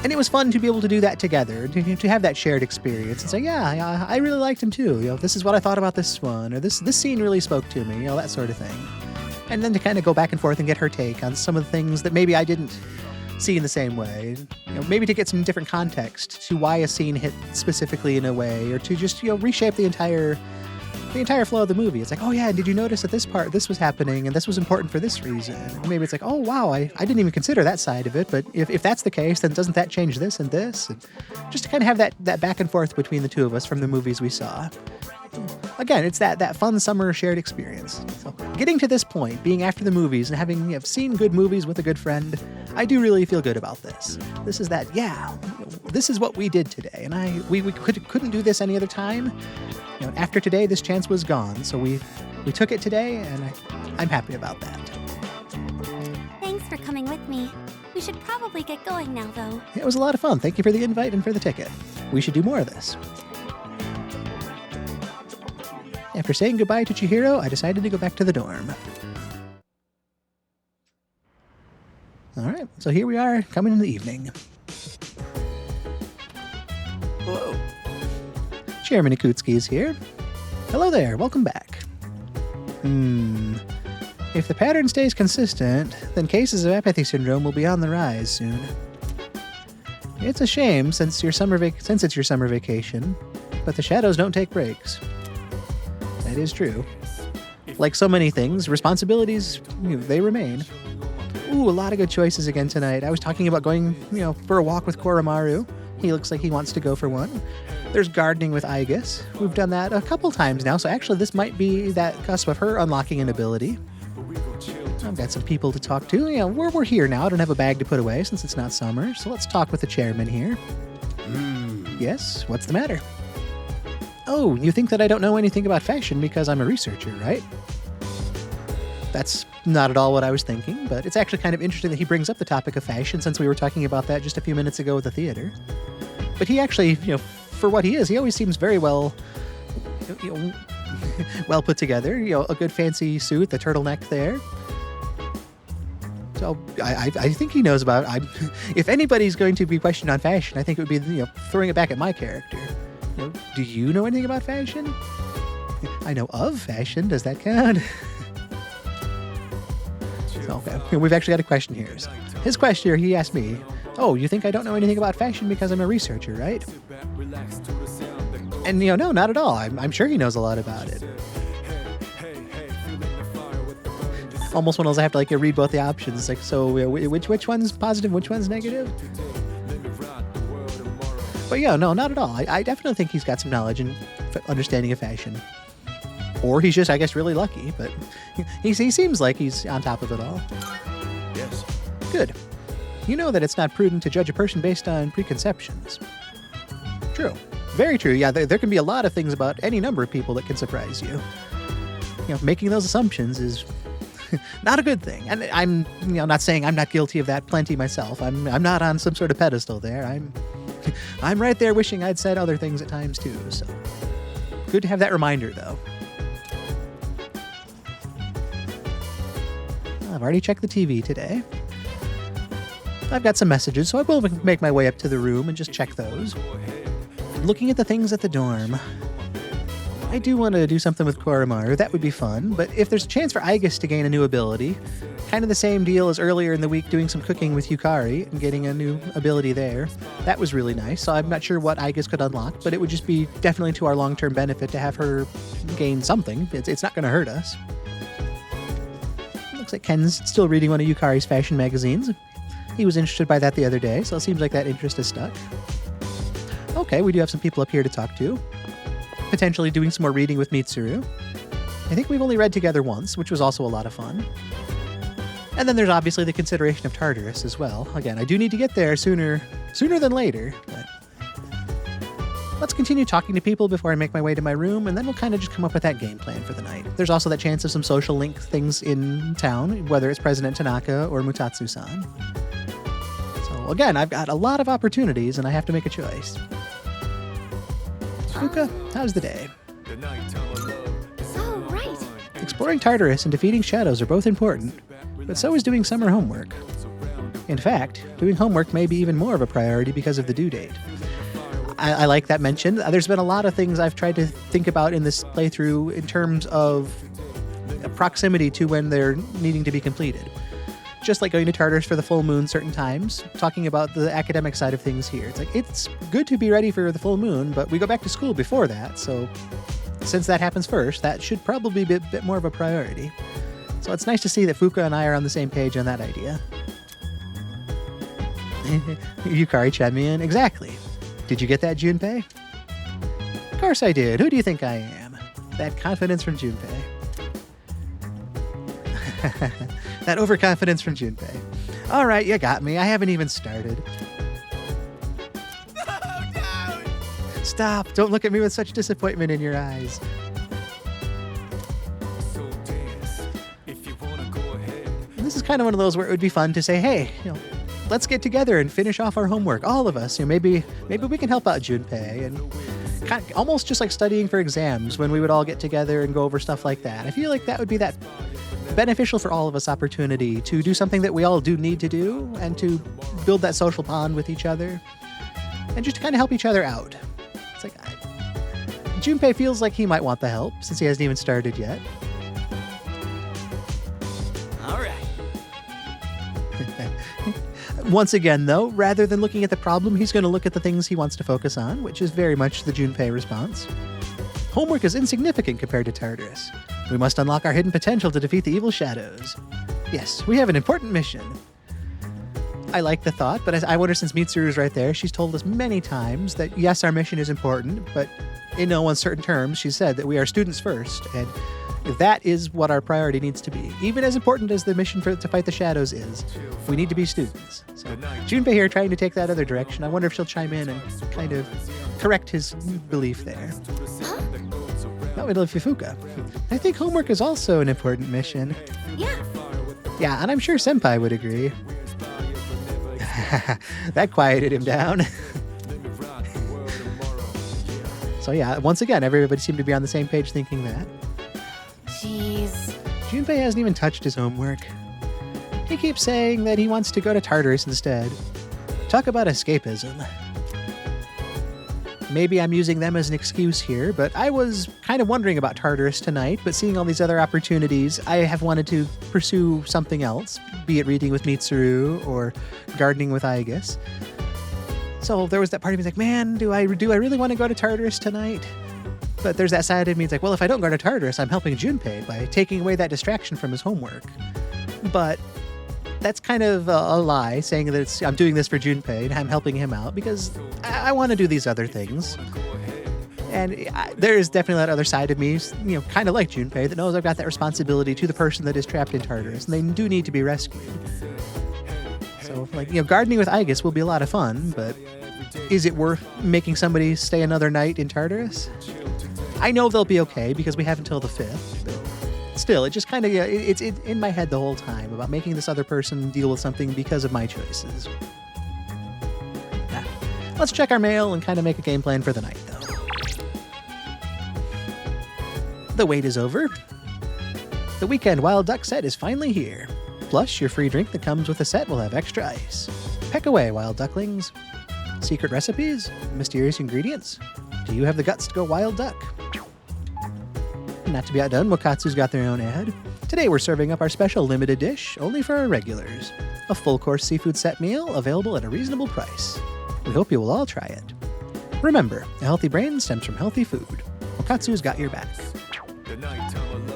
And it was fun to be able to do that together, to have that shared experience and say, yeah, I really liked them too. This is what I thought about this one, or this scene really spoke to me, that sort of thing. And then to kind of go back and forth and get her take on some of the things that maybe I didn't see in the same way. Maybe to get some different context to why a scene hit specifically in a way, or to just, reshape the entire flow of the movie. It's like, oh yeah, did you notice at this part this was happening and this was important for this reason? And maybe it's like, oh wow, I didn't even consider that side of it, but if that's the case, then doesn't that change this and this? And just to kind of have that back and forth between the two of us from the movies we saw. again, it's that fun summer shared experience. So getting to this point, being after the movies and having seen good movies with a good friend, I do really feel good about this. This is this is what we did today, and we couldn't do this any other time. After today, this chance was gone, so we took it today, and I'm happy about that. Thanks for coming with me. We should probably get going now, though. It was a lot of fun. Thank you for the invite and for the ticket. We should do more of this. After saying goodbye to Chihiro, I decided to go back to the dorm. All right, so here we are, coming in the evening. Whoa. Chairman Ikutsuki is here. Hello there, welcome back. If the pattern stays consistent, then cases of apathy syndrome will be on the rise soon. It's a shame since it's your summer vacation, but the shadows don't take breaks. That is true. Like so many things, responsibilities, they remain. Ooh, a lot of good choices again tonight. I was talking about going, for a walk with Koromaru. He looks like he wants to go for one. There's gardening with Aigis. We've done that a couple times now, so actually this might be that cusp of her unlocking an ability. I've got some people to talk to. We're here now. I don't have a bag to put away since it's not summer, so let's talk with the chairman here. Yes, what's the matter? Oh, you think that I don't know anything about fashion because I'm a researcher, right? That's not at all what I was thinking, but it's actually kind of interesting that he brings up the topic of fashion since we were talking about that just a few minutes ago at the theater. But he actually, for what he is, he always seems very well put together. A good fancy suit, the turtleneck there. So I think he knows about it. If anybody's going to be questioned on fashion, I think it would be throwing it back at my character. Do you know anything about fashion? I know of fashion. Does that count? Okay. We've actually got a question here. So his question, he asked me, oh, you think I don't know anything about fashion because I'm a researcher, right? And, no, not at all. I'm sure he knows a lot about it. Almost one of those I have to read both the options. Which one's positive, which one's negative? But no, not at all. I definitely think he's got some knowledge and understanding of fashion. Or he's just, I guess, really lucky, but he seems like he's on top of it all. Yes. Good. You know that it's not prudent to judge a person based on preconceptions. True. Very true. Yeah, there can be a lot of things about any number of people that can surprise you. Making those assumptions is not a good thing. And I'm not saying I'm not guilty of that plenty myself. I'm not on some sort of pedestal there. I'm right there wishing I'd said other things at times too. So good to have that reminder though. I've already checked the TV today. I've got some messages, so I will make my way up to the room and just check those. Looking at the things at the dorm. I do want to do something with Koromaru. That would be fun. But if there's a chance for Aigis to gain a new ability, kind of the same deal as earlier in the week doing some cooking with Yukari and getting a new ability there, that was really nice. So I'm not sure what Aigis could unlock, but it would just be definitely to our long-term benefit to have her gain something. It's not going to hurt us. Looks like Ken's still reading one of Yukari's fashion magazines. He was interested by that the other day, so it seems like that interest is stuck. Okay, we do have some people up here to talk to. Potentially doing some more reading with Mitsuru. I think we've only read together once, which was also a lot of fun. And then there's obviously the consideration of Tartarus as well. Again, I do need to get there sooner than later, but let's continue talking to people before I make my way to my room, and then we'll kind of just come up with that game plan for the night. There's also that chance of some social link things in town, whether it's President Tanaka or Mutatsu-san. So again, I've got a lot of opportunities, and I have to make a choice. Fuka, how's the day? Oh, right. Exploring Tartarus and defeating shadows are both important, but so is doing summer homework. In fact, doing homework may be even more of a priority because of the due date. I like that mention. There's been a lot of things I've tried to think about in this playthrough in terms of proximity to when they're needing to be completed. Just like going to Tartarus for the full moon certain times, talking about the academic side of things here. It's like, it's good to be ready for the full moon, but we go back to school before that, so since that happens first, that should probably be a bit more of a priority. So it's nice to see that Fuka and I are on the same page on that idea. Yukari chimed me in. Exactly. Did you get that, Junpei? Of course I did. Who do you think I am? That confidence from Junpei. That overconfidence from Junpei. All right, you got me. I haven't even started. Stop. Don't look at me with such disappointment in your eyes. This is kind of one of those where it would be fun to say, hey, let's get together and finish off our homework. All of us. Maybe we can help out Junpei. And kind of, almost just like studying for exams when we would all get together and go over stuff like that. I feel like that would be that beneficial for all of us opportunity to do something that we all do need to do and to build that social bond with each other and just to kind of help each other out. It's like, Junpei feels like he might want the help since he hasn't even started yet. All right. Once again, though, rather than looking at the problem, he's going to look at the things he wants to focus on, which is very much the Junpei response. Homework is insignificant compared to Tartarus. We must unlock our hidden potential to defeat the evil shadows. Yes, we have an important mission. I like the thought, but I wonder, since Mitsuru's right there, she's told us many times that yes, our mission is important, but in no uncertain terms, she said that we are students first, and that is what our priority needs to be. Even as important as the mission to fight the shadows is, we need to be students. So Junpei here trying to take that other direction. I wonder if she'll chime in and kind of correct his belief there. Not with Fufuka. I think homework is also an important mission. Yeah. Yeah, and I'm sure Senpai would agree. That quieted him down. So yeah, once again, everybody seemed to be on the same page thinking that. Jeez. Junpei hasn't even touched his homework. He keeps saying that he wants to go to Tartarus instead. Talk about escapism. Maybe I'm using them as an excuse here, but I was kind of wondering about Tartarus tonight, but seeing all these other opportunities, I have wanted to pursue something else, be it reading with Mitsuru or gardening with Aigis. So there was that part of me like, man, do I really want to go to Tartarus tonight? But there's that side of me, it's like, well, if I don't go to Tartarus, I'm helping Junpei by taking away that distraction from his homework. But that's kind of a lie, saying that I'm doing this for Junpei and I'm helping him out because I want to do these other things. And there is definitely that other side of me, kind of like Junpei, that knows I've got that responsibility to the person that is trapped in Tartarus, and they do need to be rescued. So, gardening with Aigis will be a lot of fun, but is it worth making somebody stay another night in Tartarus? I know they'll be okay because we have until the 5th, but still, it just kind of, it's in my head the whole time about making this other person deal with something because of my choices. Nah. Let's check our mail and kind of make a game plan for the night, though. The wait is over. The weekend Wild Duck set is finally here. Plus, your free drink that comes with the set will have extra ice. Peck away, Wild Ducklings. Secret recipes? Mysterious ingredients? Do you have the guts to go Wild Duck? Not to be outdone, Wakatsu's got their own ad. Today we're serving up our special limited dish, only for our regulars. A full-course seafood set meal available at a reasonable price. We hope you will all try it. Remember, a healthy brain stems from healthy food. Wakatsu's got your back.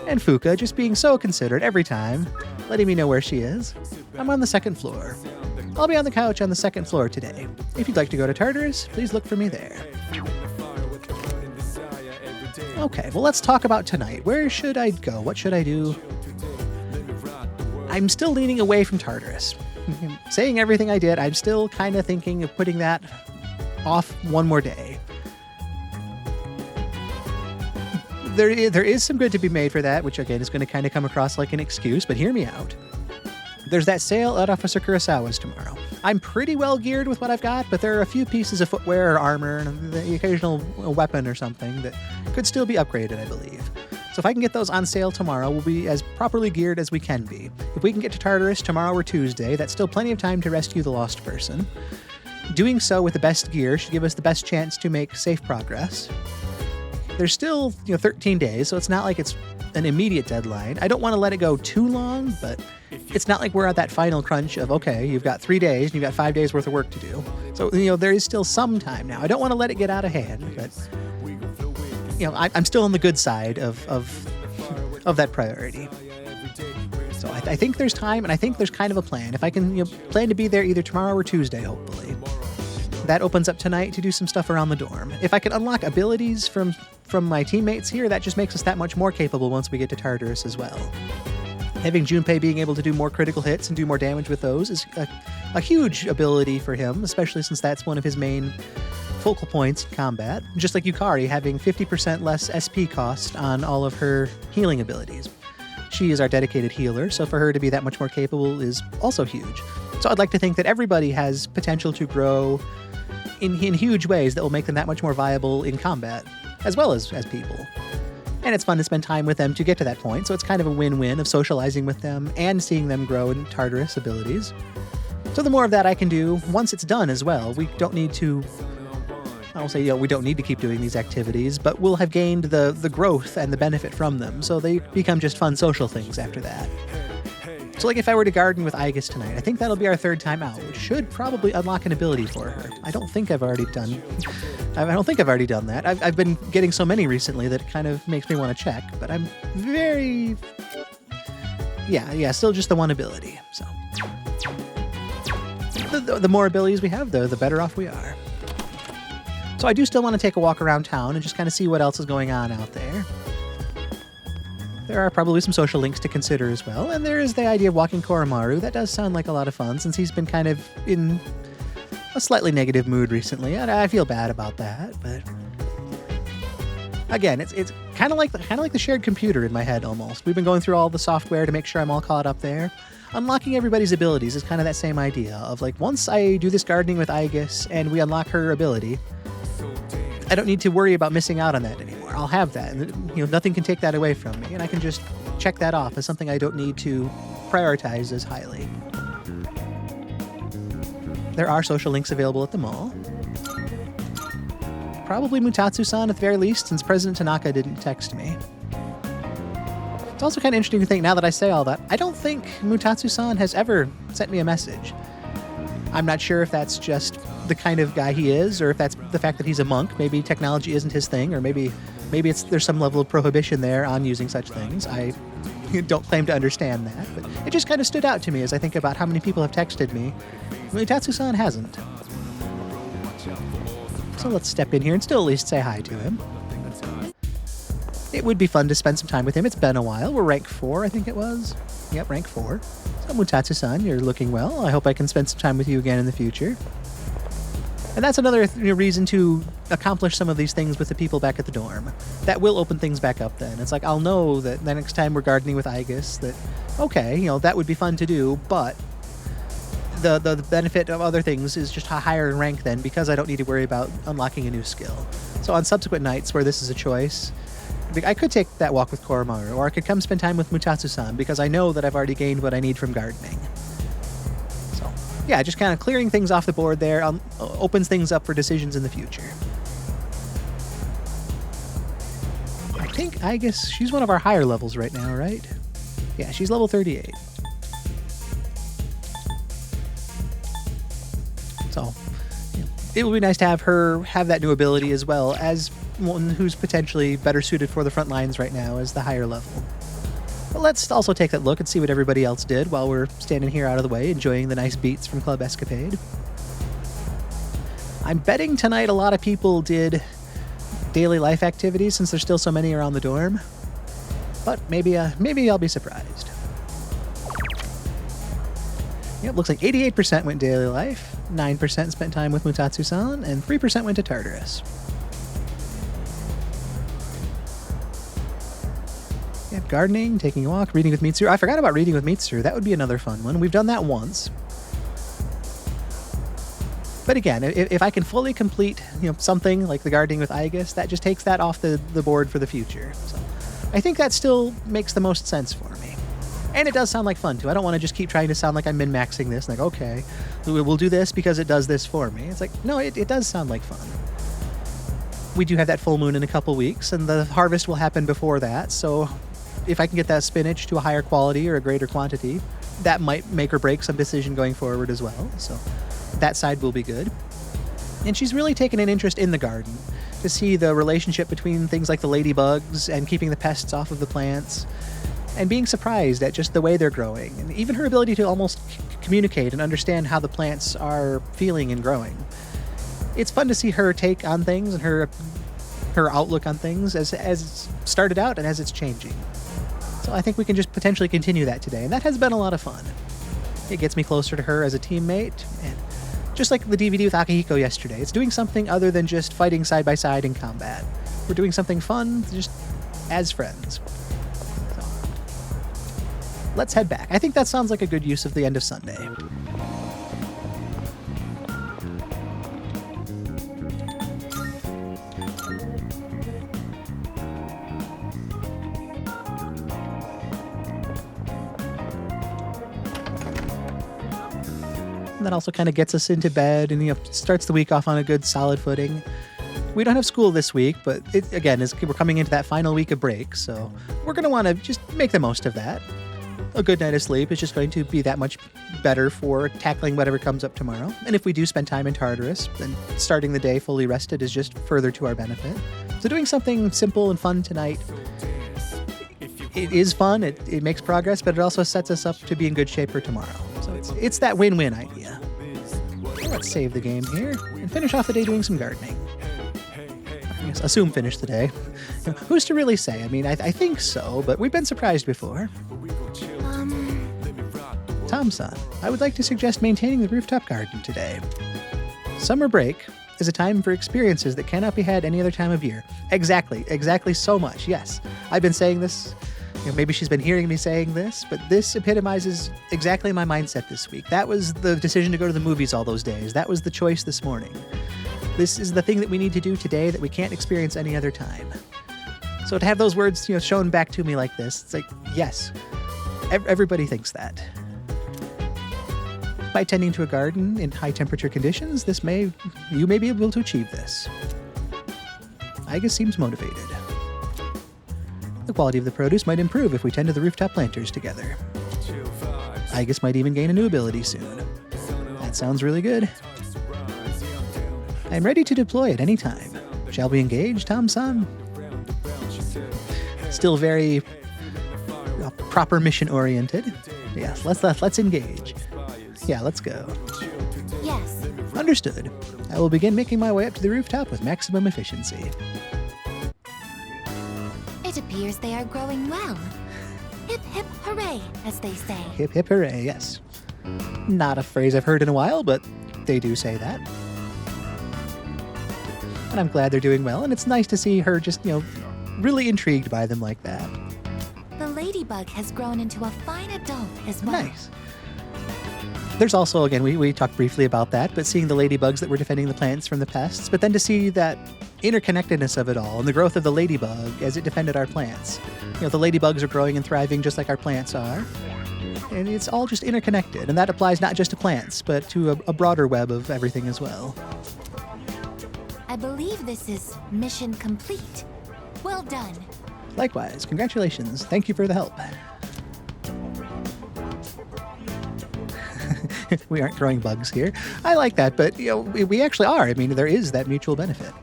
And Fuka just being so considerate every time, letting me know where she is. I'm on the 2nd floor. I'll be on the couch on the 2nd floor today. If you'd like to go to Tartarus, please look for me there. Okay, well, let's talk about tonight. Where should I go? What should I do? I'm still leaning away from Tartarus. Saying everything I did, I'm still kind of thinking of putting that off one more day. There is some good to be made for that, which again is going to kind of come across like an excuse, but hear me out. There's that sale at Officer Kurosawa's tomorrow. I'm pretty well geared with what I've got, but there are a few pieces of footwear or armor and the occasional weapon or something that could still be upgraded, I believe. So if I can get those on sale tomorrow, we'll be as properly geared as we can be. If we can get to Tartarus tomorrow or Tuesday, that's still plenty of time to rescue the lost person. Doing so with the best gear should give us the best chance to make safe progress. There's still 13 days, so it's not like it's an immediate deadline. I don't want to let it go too long, but it's not like we're at that final crunch of, okay, you've got 3 days and you've got 5 days worth of work to do. So, there is still some time now. I don't want to let it get out of hand, but, I'm still on the good side of that priority. So I think there's time, and I think there's kind of a plan. If I can plan to be there either tomorrow or Tuesday, hopefully. that opens up tonight to do some stuff around the dorm. If I can unlock abilities from my teammates here, that just makes us that much more capable once we get to Tartarus as well. Having Junpei being able to do more critical hits and do more damage with those is a huge ability for him, especially since that's one of his main focal points in combat. Just like Yukari having 50% less SP cost on all of her healing abilities. She is our dedicated healer, so for her to be that much more capable is also huge. So I'd like to think that everybody has potential to grow in huge ways that will make them that much more viable in combat, as well as people. And it's fun to spend time with them to get to that point, so it's kind of a win-win of socializing with them and seeing them grow in Tartarus abilities. So the more of that I can do, once it's done as well, we don't need to... I'll say, we don't need to keep doing these activities, but we'll have gained the growth and the benefit from them, so they become just fun social things after that. So like if I were to garden with Aigis tonight, I think that'll be our third time out, which should probably unlock an ability for her. I don't think I've already done that. I've been getting so many recently that it kind of makes me want to check, but I'm very... Yeah, still just the one ability, so... The more abilities we have, though, the better off we are. So I do still want to take a walk around town and just kind of see what else is going on out there. There are probably some social links to consider as well, and there is the idea of walking Koromaru. That does sound like a lot of fun, since he's been kind of in a slightly negative mood recently, and I feel bad about that, but... Again, it's kind of like the shared computer in my head, almost. We've been going through all the software to make sure I'm all caught up there. Unlocking everybody's abilities is kind of that same idea of, like, once I do this gardening with Aigis and we unlock her ability, I don't need to worry about missing out on that anymore. I'll have that, and nothing can take that away from me, and I can just check that off as something I don't need to prioritize as highly. There are social links available at the mall. Probably Mutatsu-san at the very least, since President Tanaka didn't text me. It's also kind of interesting to think, now that I say all that, I don't think Mutatsu-san has ever sent me a message. I'm not sure if that's just the kind of guy he is, or if that's the fact that he's a monk. Maybe technology isn't his thing, or maybe there's some level of prohibition there on using such things. I don't claim to understand that, but it just kind of stood out to me as I think about how many people have texted me. Mutatsu-san hasn't. So let's step in here and still at least say hi to him. It would be fun to spend some time with him. It's been a while. We're rank 4, I think it was. Yep, rank 4. So Mutatsu-san, you're looking well. I hope I can spend some time with you again in the future. And that's another reason to accomplish some of these things with the people back at the dorm. That will open things back up then. It's like, I'll know that the next time we're gardening with Aigis that, okay, that would be fun to do, but the benefit of other things is just higher in rank then, because I don't need to worry about unlocking a new skill. So on subsequent nights where this is a choice, I could take that walk with Koromaru, or I could come spend time with Mutatsu-san, because I know that I've already gained what I need from gardening. So, yeah, just kind of clearing things off the board there opens things up for decisions in the future. I guess she's one of our higher levels right now, right? Yeah, she's level 38. So, it would be nice to have her have that new ability as well as one who's potentially better suited for the front lines right now as the higher level. But let's also take that look and see what everybody else did while we're standing here out of the way enjoying the nice beats from Club Escapade. I'm betting tonight a lot of people did daily life activities since there's still so many around the dorm. But maybe I'll be surprised. Yep, looks like 88% went daily life, 9% spent time with Mutatsu-san, and 3% went to Tartarus. Yep, gardening, taking a walk, reading with Mitsuru. I forgot about reading with Mitsuru. That would be another fun one. We've done that once. But again, if I can fully complete something like the gardening with Aigis, that just takes that off the board for the future. So I think that still makes the most sense for me. And it does sound like fun, too. I don't want to just keep trying to sound like I'm min-maxing this. Like, okay, we'll do this because it does this for me. It's like, no, it does sound like fun. We do have that full moon in a couple weeks, and the harvest will happen before that. So if I can get that spinach to a higher quality or a greater quantity, that might make or break some decision going forward as well. So that side will be good. And she's really taken an interest in the garden to see the relationship between things like the ladybugs and keeping the pests off of the plants, and being surprised at just the way they're growing, and even her ability to almost communicate and understand how the plants are feeling and growing. it's fun to see her take on things and her outlook on things as it's started out and as it's changing. So I think we can just potentially continue that today, and that has been a lot of fun. It gets me closer to her as a teammate, and just like the DVD with Akihiko yesterday, it's doing something other than just fighting side by side in combat. We're doing something fun just as friends. So, let's head back. I think that sounds like a good use of the end of Sunday. And that also kind of gets us into bed and starts the week off on a good solid footing. We don't have school this week, but it again we're coming into that final week of break, so we're going to want to just make the most of that. A good night of sleep is just going to be that much better for tackling whatever comes up tomorrow. And if we do spend time in Tartarus, then starting the day fully rested is just further to our benefit. So doing something simple and fun tonight, it is fun, it makes progress, but it also sets us up to be in good shape for tomorrow. So it's that win-win idea. Let's save the game here and finish off the day doing some gardening. I guess assume finish the day. Who's to really say? I mean, I think so, but we've been surprised before. Tom-san, I would like to suggest maintaining the rooftop garden today. Summer break is a time for experiences that cannot be had any other time of year. Exactly so much, yes. I've been saying this. Maybe she's been hearing me saying this, but this epitomizes exactly my mindset this week. That was the decision to go to the movies all those days. That was the choice this morning. This is the thing that we need to do today that we can't experience any other time. So to have those words, shown back to me like this, it's like, yes, everybody thinks that. By tending to a garden in high temperature conditions, you may be able to achieve this. Aiga seems motivated. The quality of the produce might improve if we tend to the rooftop planters together. Aigus might even gain a new ability soon. That sounds really good. I'm ready to deploy at any time. Shall we engage, Tom-san? Still very proper mission-oriented. Yes, let's engage. Yeah, let's go. Yes. Understood. I will begin making my way up to the rooftop with maximum efficiency. It appears they are growing well. Hip hip hooray, as they say. Hip hip hooray, yes. Not a phrase I've heard in a while, but they do say that. And I'm glad they're doing well, and it's nice to see her just, really intrigued by them like that. The ladybug has grown into a fine adult as well. Nice. There's also, again, we talked briefly about that, but seeing the ladybugs that were defending the plants from the pests, but then to see that interconnectedness of it all and the growth of the ladybug as it defended our plants. The ladybugs are growing and thriving just like our plants are. And it's all just interconnected, and that applies not just to plants, but to a broader web of everything as well. I believe this is mission complete. Well done. Likewise, congratulations. Thank you for the help. We aren't growing bugs here. I like that, but we actually are. I mean, there is that mutual benefit.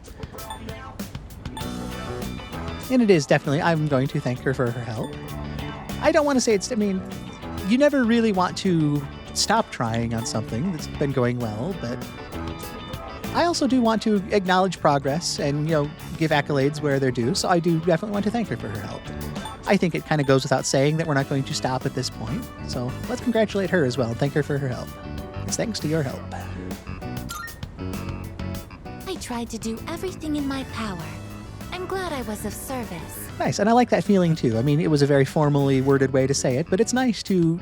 And it is definitely, I'm going to thank her for her help. I don't want to say you never really want to stop trying on something that's been going well, but I also do want to acknowledge progress and, give accolades where they're due, so I do definitely want to thank her for her help. I think it kind of goes without saying that we're not going to stop at this point, so let's congratulate her as well and thank her for her help. It's thanks to your help. I tried to do everything in my power. I'm glad I was of service. Nice, and I like that feeling too. I mean, it was a very formally worded way to say it, but it's nice to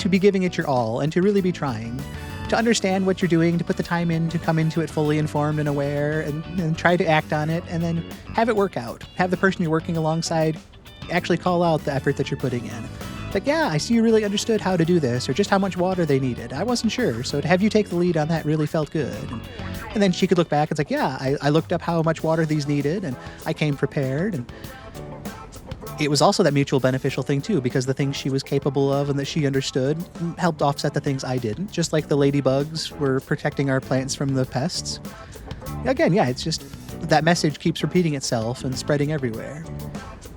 be giving it your all and to really be trying. To understand what you're doing, to put the time in, to come into it fully informed and aware, and try to act on it, and then have it work out. Have the person you're working alongside actually call out the effort that you're putting in. Like, yeah, I see you really understood how to do this, or just how much water they needed. I wasn't sure, so to have you take the lead on that really felt good. And then she could look back and it's like, yeah, I looked up how much water these needed, and I came prepared, and it was also that mutual beneficial thing too, because the things she was capable of and that she understood helped offset the things I didn't, just like the ladybugs were protecting our plants from the pests. Again, yeah, it's just that message keeps repeating itself and spreading everywhere.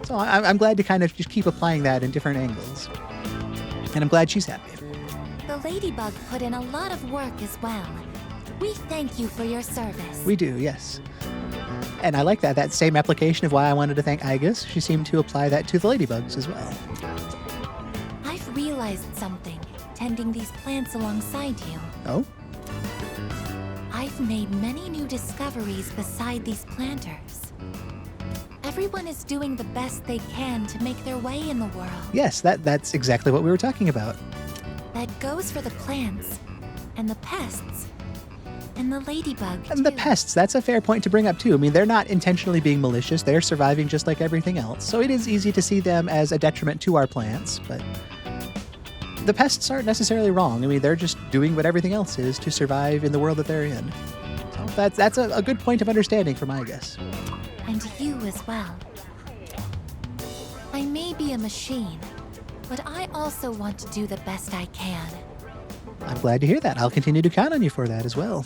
So I'm glad to kind of just keep applying that in different angles. And I'm glad she's happy. The ladybug put in a lot of work as well. We thank you for your service. We do, yes. And I like that same application of why I wanted to thank Aigis. She seemed to apply that to the ladybugs as well. I've realized something, tending these plants alongside you. Oh? I've made many new discoveries beside these planters. Everyone is doing the best they can to make their way in the world. Yes, that's exactly what we were talking about. That goes for the plants, and the pests, and the ladybug, And the too. pests, that's a fair point to bring up too. I mean, they're not intentionally being malicious. They're surviving just like everything else. So it is easy to see them as a detriment to our plants, but the pests aren't necessarily wrong. I mean, they're just doing what everything else is to survive in the world that they're in. So that's a good point of understanding from my guess. And you as well. I may be a machine, but I also want to do the best I can. I'm glad to hear that. I'll continue to count on you for that as well.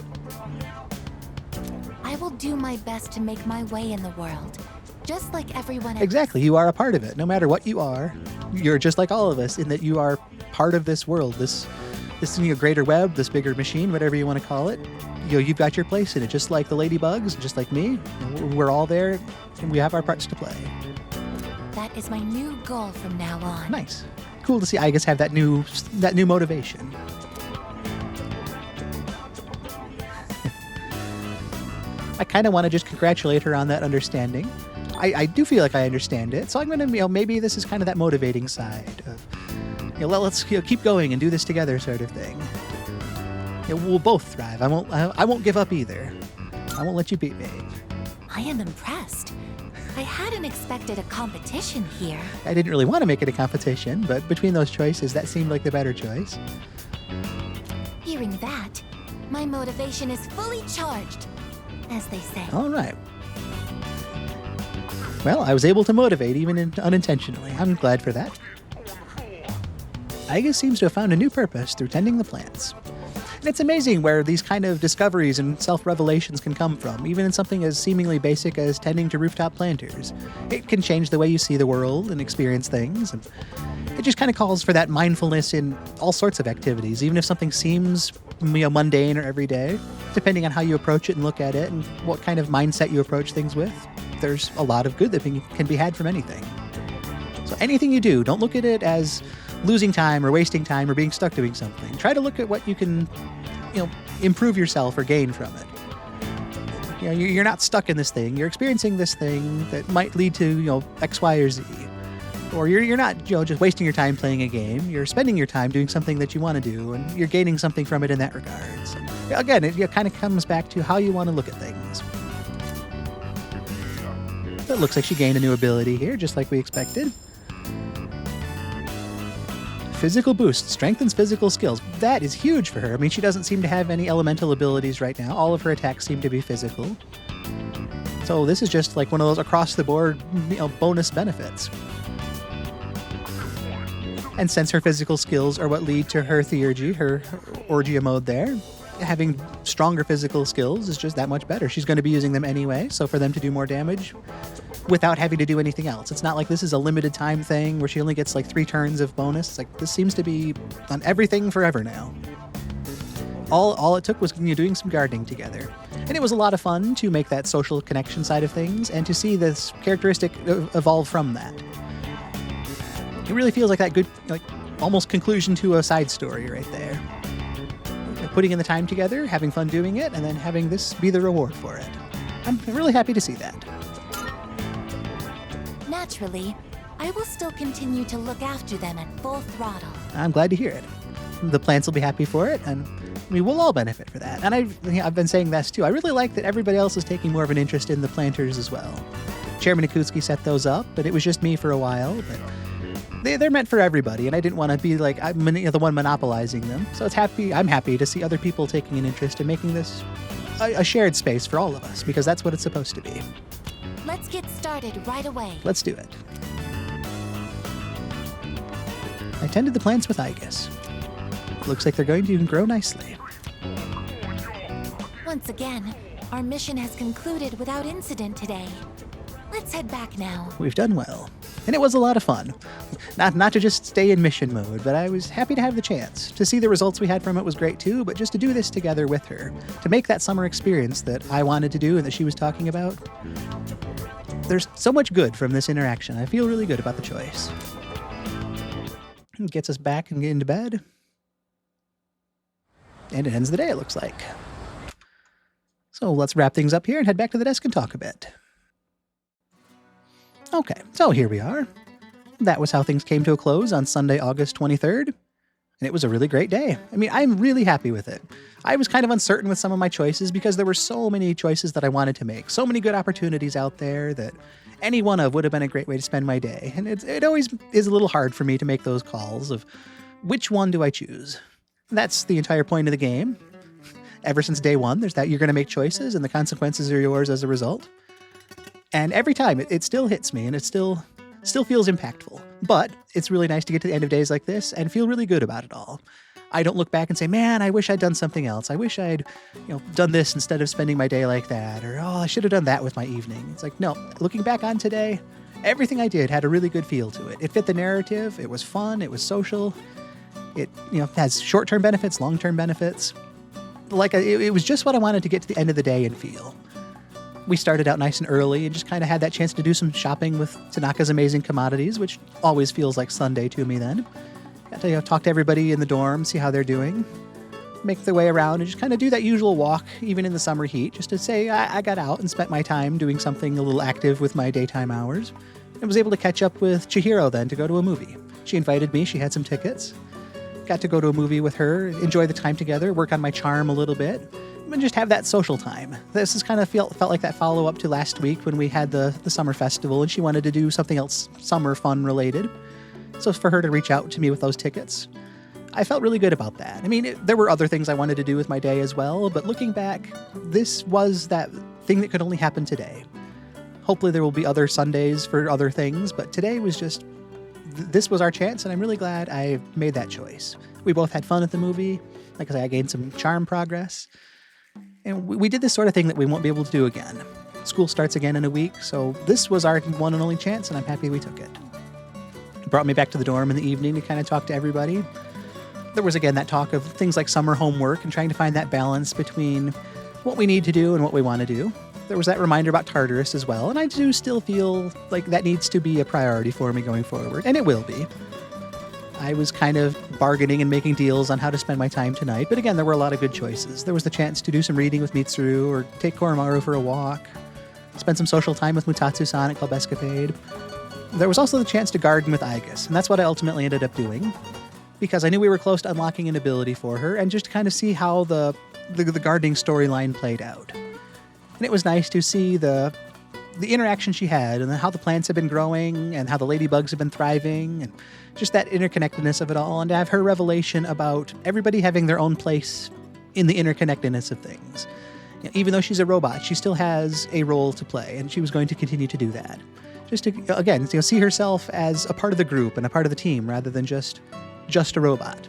I will do my best to make my way in the world, just like everyone else. Exactly. You are a part of it. No matter what you are, you're just like all of us in that you are part of this world, this greater web, this bigger machine, whatever you want to call it. You've got your place in it, just like the ladybugs, just like me. We're all there, and we have our parts to play. That is my new goal from now on. Nice. Cool to see Aigis have that new motivation. I kind of want to just congratulate her on that understanding. I do feel like I understand it, so I'm going to, maybe this is kind of that motivating side of, let's keep going and do this together sort of thing. We'll both thrive. I won't give up either. I won't let you beat me. I am impressed. I hadn't expected a competition here. I didn't really want to make it a competition, but between those choices, that seemed like the better choice. Hearing that, my motivation is fully charged, as they say. All right. Well, I was able to motivate even unintentionally. I'm glad for that. Aigis seems to have found a new purpose through tending the plants. And it's amazing where these kind of discoveries and self-revelations can come from, even in something as seemingly basic as tending to rooftop planters. It can change the way you see the world and experience things, and it just kind of calls for that mindfulness in all sorts of activities, even if something seems mundane or everyday. Depending on how you approach it and look at it and what kind of mindset you approach things with, there's a lot of good that can be had from anything. So anything you do, don't look at it as losing time or wasting time or being stuck doing something. Try to look at what you can, improve yourself or gain from it. You're not stuck in this thing. You're experiencing this thing that might lead to, X, Y, or Z. Or you're not, just wasting your time playing a game. You're spending your time doing something that you want to do, and you're gaining something from it in that regard. So, again, it kind of comes back to how you want to look at things. It looks like she gained a new ability here, just like we expected. Physical boost strengthens physical skills. That is huge for her. I mean, she doesn't seem to have any elemental abilities right now. All of her attacks seem to be physical. So this is just like one of those across-the-board, bonus benefits. And since her physical skills are what lead to her theurgy, her orgia mode there, having stronger physical skills is just that much better. She's going to be using them anyway, so for them to do more damage without having to do anything else. It's not like this is a limited time thing where she only gets like 3 turns of bonus. It's like this seems to be on everything forever now. All it took was doing some gardening together. And it was a lot of fun to make that social connection side of things and to see this characteristic evolve from that. It really feels like that good, almost conclusion to a side story right there. Putting in the time together, having fun doing it, and then having this be the reward for it. I'm really happy to see that. Naturally, I will still continue to look after them at full throttle. I'm glad to hear it. The plants will be happy for it, and we'll all benefit for that. And I've been saying this too. I really like that everybody else is taking more of an interest in the planters as well. Chairman Akutsuki set those up, but it was just me for a while. But they're meant for everybody, and I didn't want to be like I'm the one monopolizing them. So I'm happy to see other people taking an interest in making this a shared space for all of us, because that's what it's supposed to be. Let's get started right away. Let's do it. I tended the plants with Aigis. Looks like they're going to grow nicely. Once again, our mission has concluded without incident today. Let's head back now. We've done well. And it was a lot of fun. Not to just stay in mission mode, but I was happy to have the chance. To see the results we had from it was great too, but just to do this together with her, to make that summer experience that I wanted to do and that she was talking about. There's so much good from this interaction. I feel really good about the choice. It gets us back and get into bed. And it ends the day, it looks like. So let's wrap things up here and head back to the desk and talk a bit. Okay, so here we are. That was how things came to a close on Sunday, August 23rd. And it was a really great day. I mean, I'm really happy with it. I was kind of uncertain with some of my choices because there were so many choices that I wanted to make. So many good opportunities out there that any one of would have been a great way to spend my day. And it always is a little hard for me to make those calls of which one do I choose. That's the entire point of the game. Ever since day one, there's that you're going to make choices and the consequences are yours as a result. And every time it still hits me and it still feels impactful. But it's really nice to get to the end of days like this and feel really good about it all. I don't look back and say, man, I wish I'd done something else. I wish I'd, done this instead of spending my day like that. Or, I should have done that with my evening. It's like, no, looking back on today, everything I did had a really good feel to it. It fit the narrative. It was fun. It was social. It, has short-term benefits, long-term benefits. It was just what I wanted to get to the end of the day and feel. We started out nice and early and just kind of had that chance to do some shopping with Tanaka's Amazing Commodities, which always feels like Sunday to me then. Got to talk to everybody in the dorm, see how they're doing, make their way around, and just kind of do that usual walk, even in the summer heat, just to say I got out and spent my time doing something a little active with my daytime hours. I was able to catch up with Chihiro then to go to a movie. She invited me, she had some tickets. Got to go to a movie with her, enjoy the time together, work on my charm a little bit, and just have that social time. This is kind of felt like that follow-up to last week when we had the summer festival and she wanted to do something else summer fun related. So for her to reach out to me with those tickets, I felt really good about that. I mean, there were other things I wanted to do with my day as well, but looking back, this was that thing that could only happen today. Hopefully there will be other Sundays for other things, but today was just, this was our chance, and I'm really glad I made that choice. We both had fun at the movie. Like I say, I gained some charm progress. And we did this sort of thing that we won't be able to do again. School starts again in a week, so this was our one and only chance, and I'm happy we took it. It brought me back to the dorm in the evening to kind of talk to everybody. There was again that talk of things like summer homework and trying to find that balance between what we need to do and what we want to do. There was that reminder about Tartarus as well, and I do still feel like that needs to be a priority for me going forward, and it will be. I was kind of bargaining and making deals on how to spend my time tonight, but again, there were a lot of good choices. There was the chance to do some reading with Mitsuru, or take Koromaru for a walk, spend some social time with Mutatsu-san at Club Escapade. There was also the chance to garden with Aigis, and that's what I ultimately ended up doing, because I knew we were close to unlocking an ability for her, and just to kind of see how the gardening storyline played out. And it was nice to see the interaction she had, and how the plants have been growing, and how the ladybugs have been thriving, and just that interconnectedness of it all, and to have her revelation about everybody having their own place in the interconnectedness of things. Even though she's a robot, she still has a role to play, and she was going to continue to do that. Just to, again, see herself as a part of the group and a part of the team, rather than just a robot.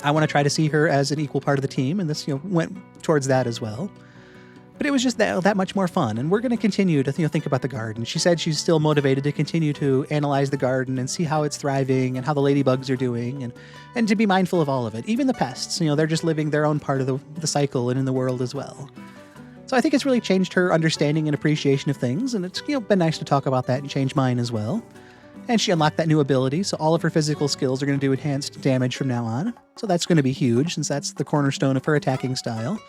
I want to try to see her as an equal part of the team, and this went towards that as well. But it was just that much more fun, and we're going to continue to think about the garden. She said she's still motivated to continue to analyze the garden and see how it's thriving and how the ladybugs are doing, and to be mindful of all of it. Even the pests, they're just living their own part of the cycle and in the world as well. So I think it's really changed her understanding and appreciation of things, and it's been nice to talk about that and change mine as well. And she unlocked that new ability, so all of her physical skills are going to do enhanced damage from now on. So that's going to be huge, since that's the cornerstone of her attacking style.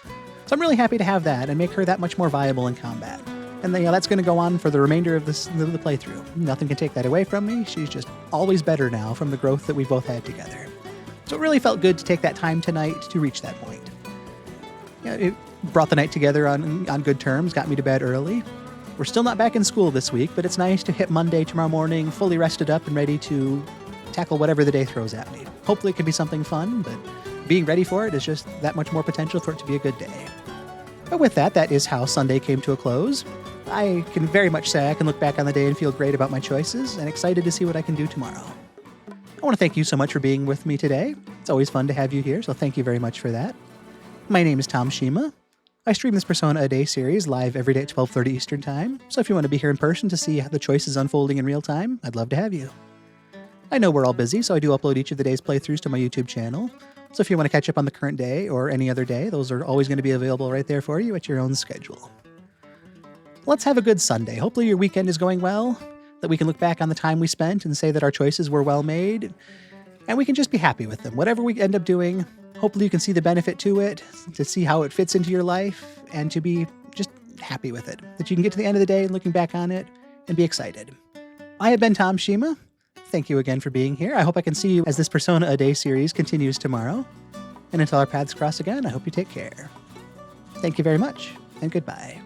So I'm really happy to have that and make her that much more viable in combat. And then, that's going to go on for the remainder of the playthrough. Nothing can take that away from me. She's just always better now from the growth that we've both had together. So it really felt good to take that time tonight to reach that point. It brought the night together on good terms, got me to bed early. We're still not back in school this week, but it's nice to hit Monday tomorrow morning fully rested up and ready to tackle whatever the day throws at me. Hopefully it can be something fun, but being ready for it is just that much more potential for it to be a good day. But with that is how Sunday came to a close. I can very much say I can look back on the day and feel great about my choices, and excited to see what I can do tomorrow. I want to thank you so much for being with me today. It's always fun to have you here, so thank you very much for that. My name is Tom Shima. I stream this Persona A Day series live every day at 12:30 Eastern Time, so if you want to be here in person to see how the choices unfolding in real time, I'd love to have you. I know we're all busy, so I do upload each of the day's playthroughs to my YouTube channel, so if you want to catch up on the current day or any other day, those are always going to be available right there for you at your own schedule. Let's have a good Sunday. Hopefully your weekend is going well, that we can look back on the time we spent and say that our choices were well made, and we can just be happy with them. Whatever we end up doing, hopefully you can see the benefit to it, to see how it fits into your life, and to be just happy with it. That you can get to the end of the day looking back on it and be excited. I have been Tom Shima. Thank you again for being here. I hope I can see you as this Persona A Day series continues tomorrow. And until our paths cross again, I hope you take care. Thank you very much, and goodbye.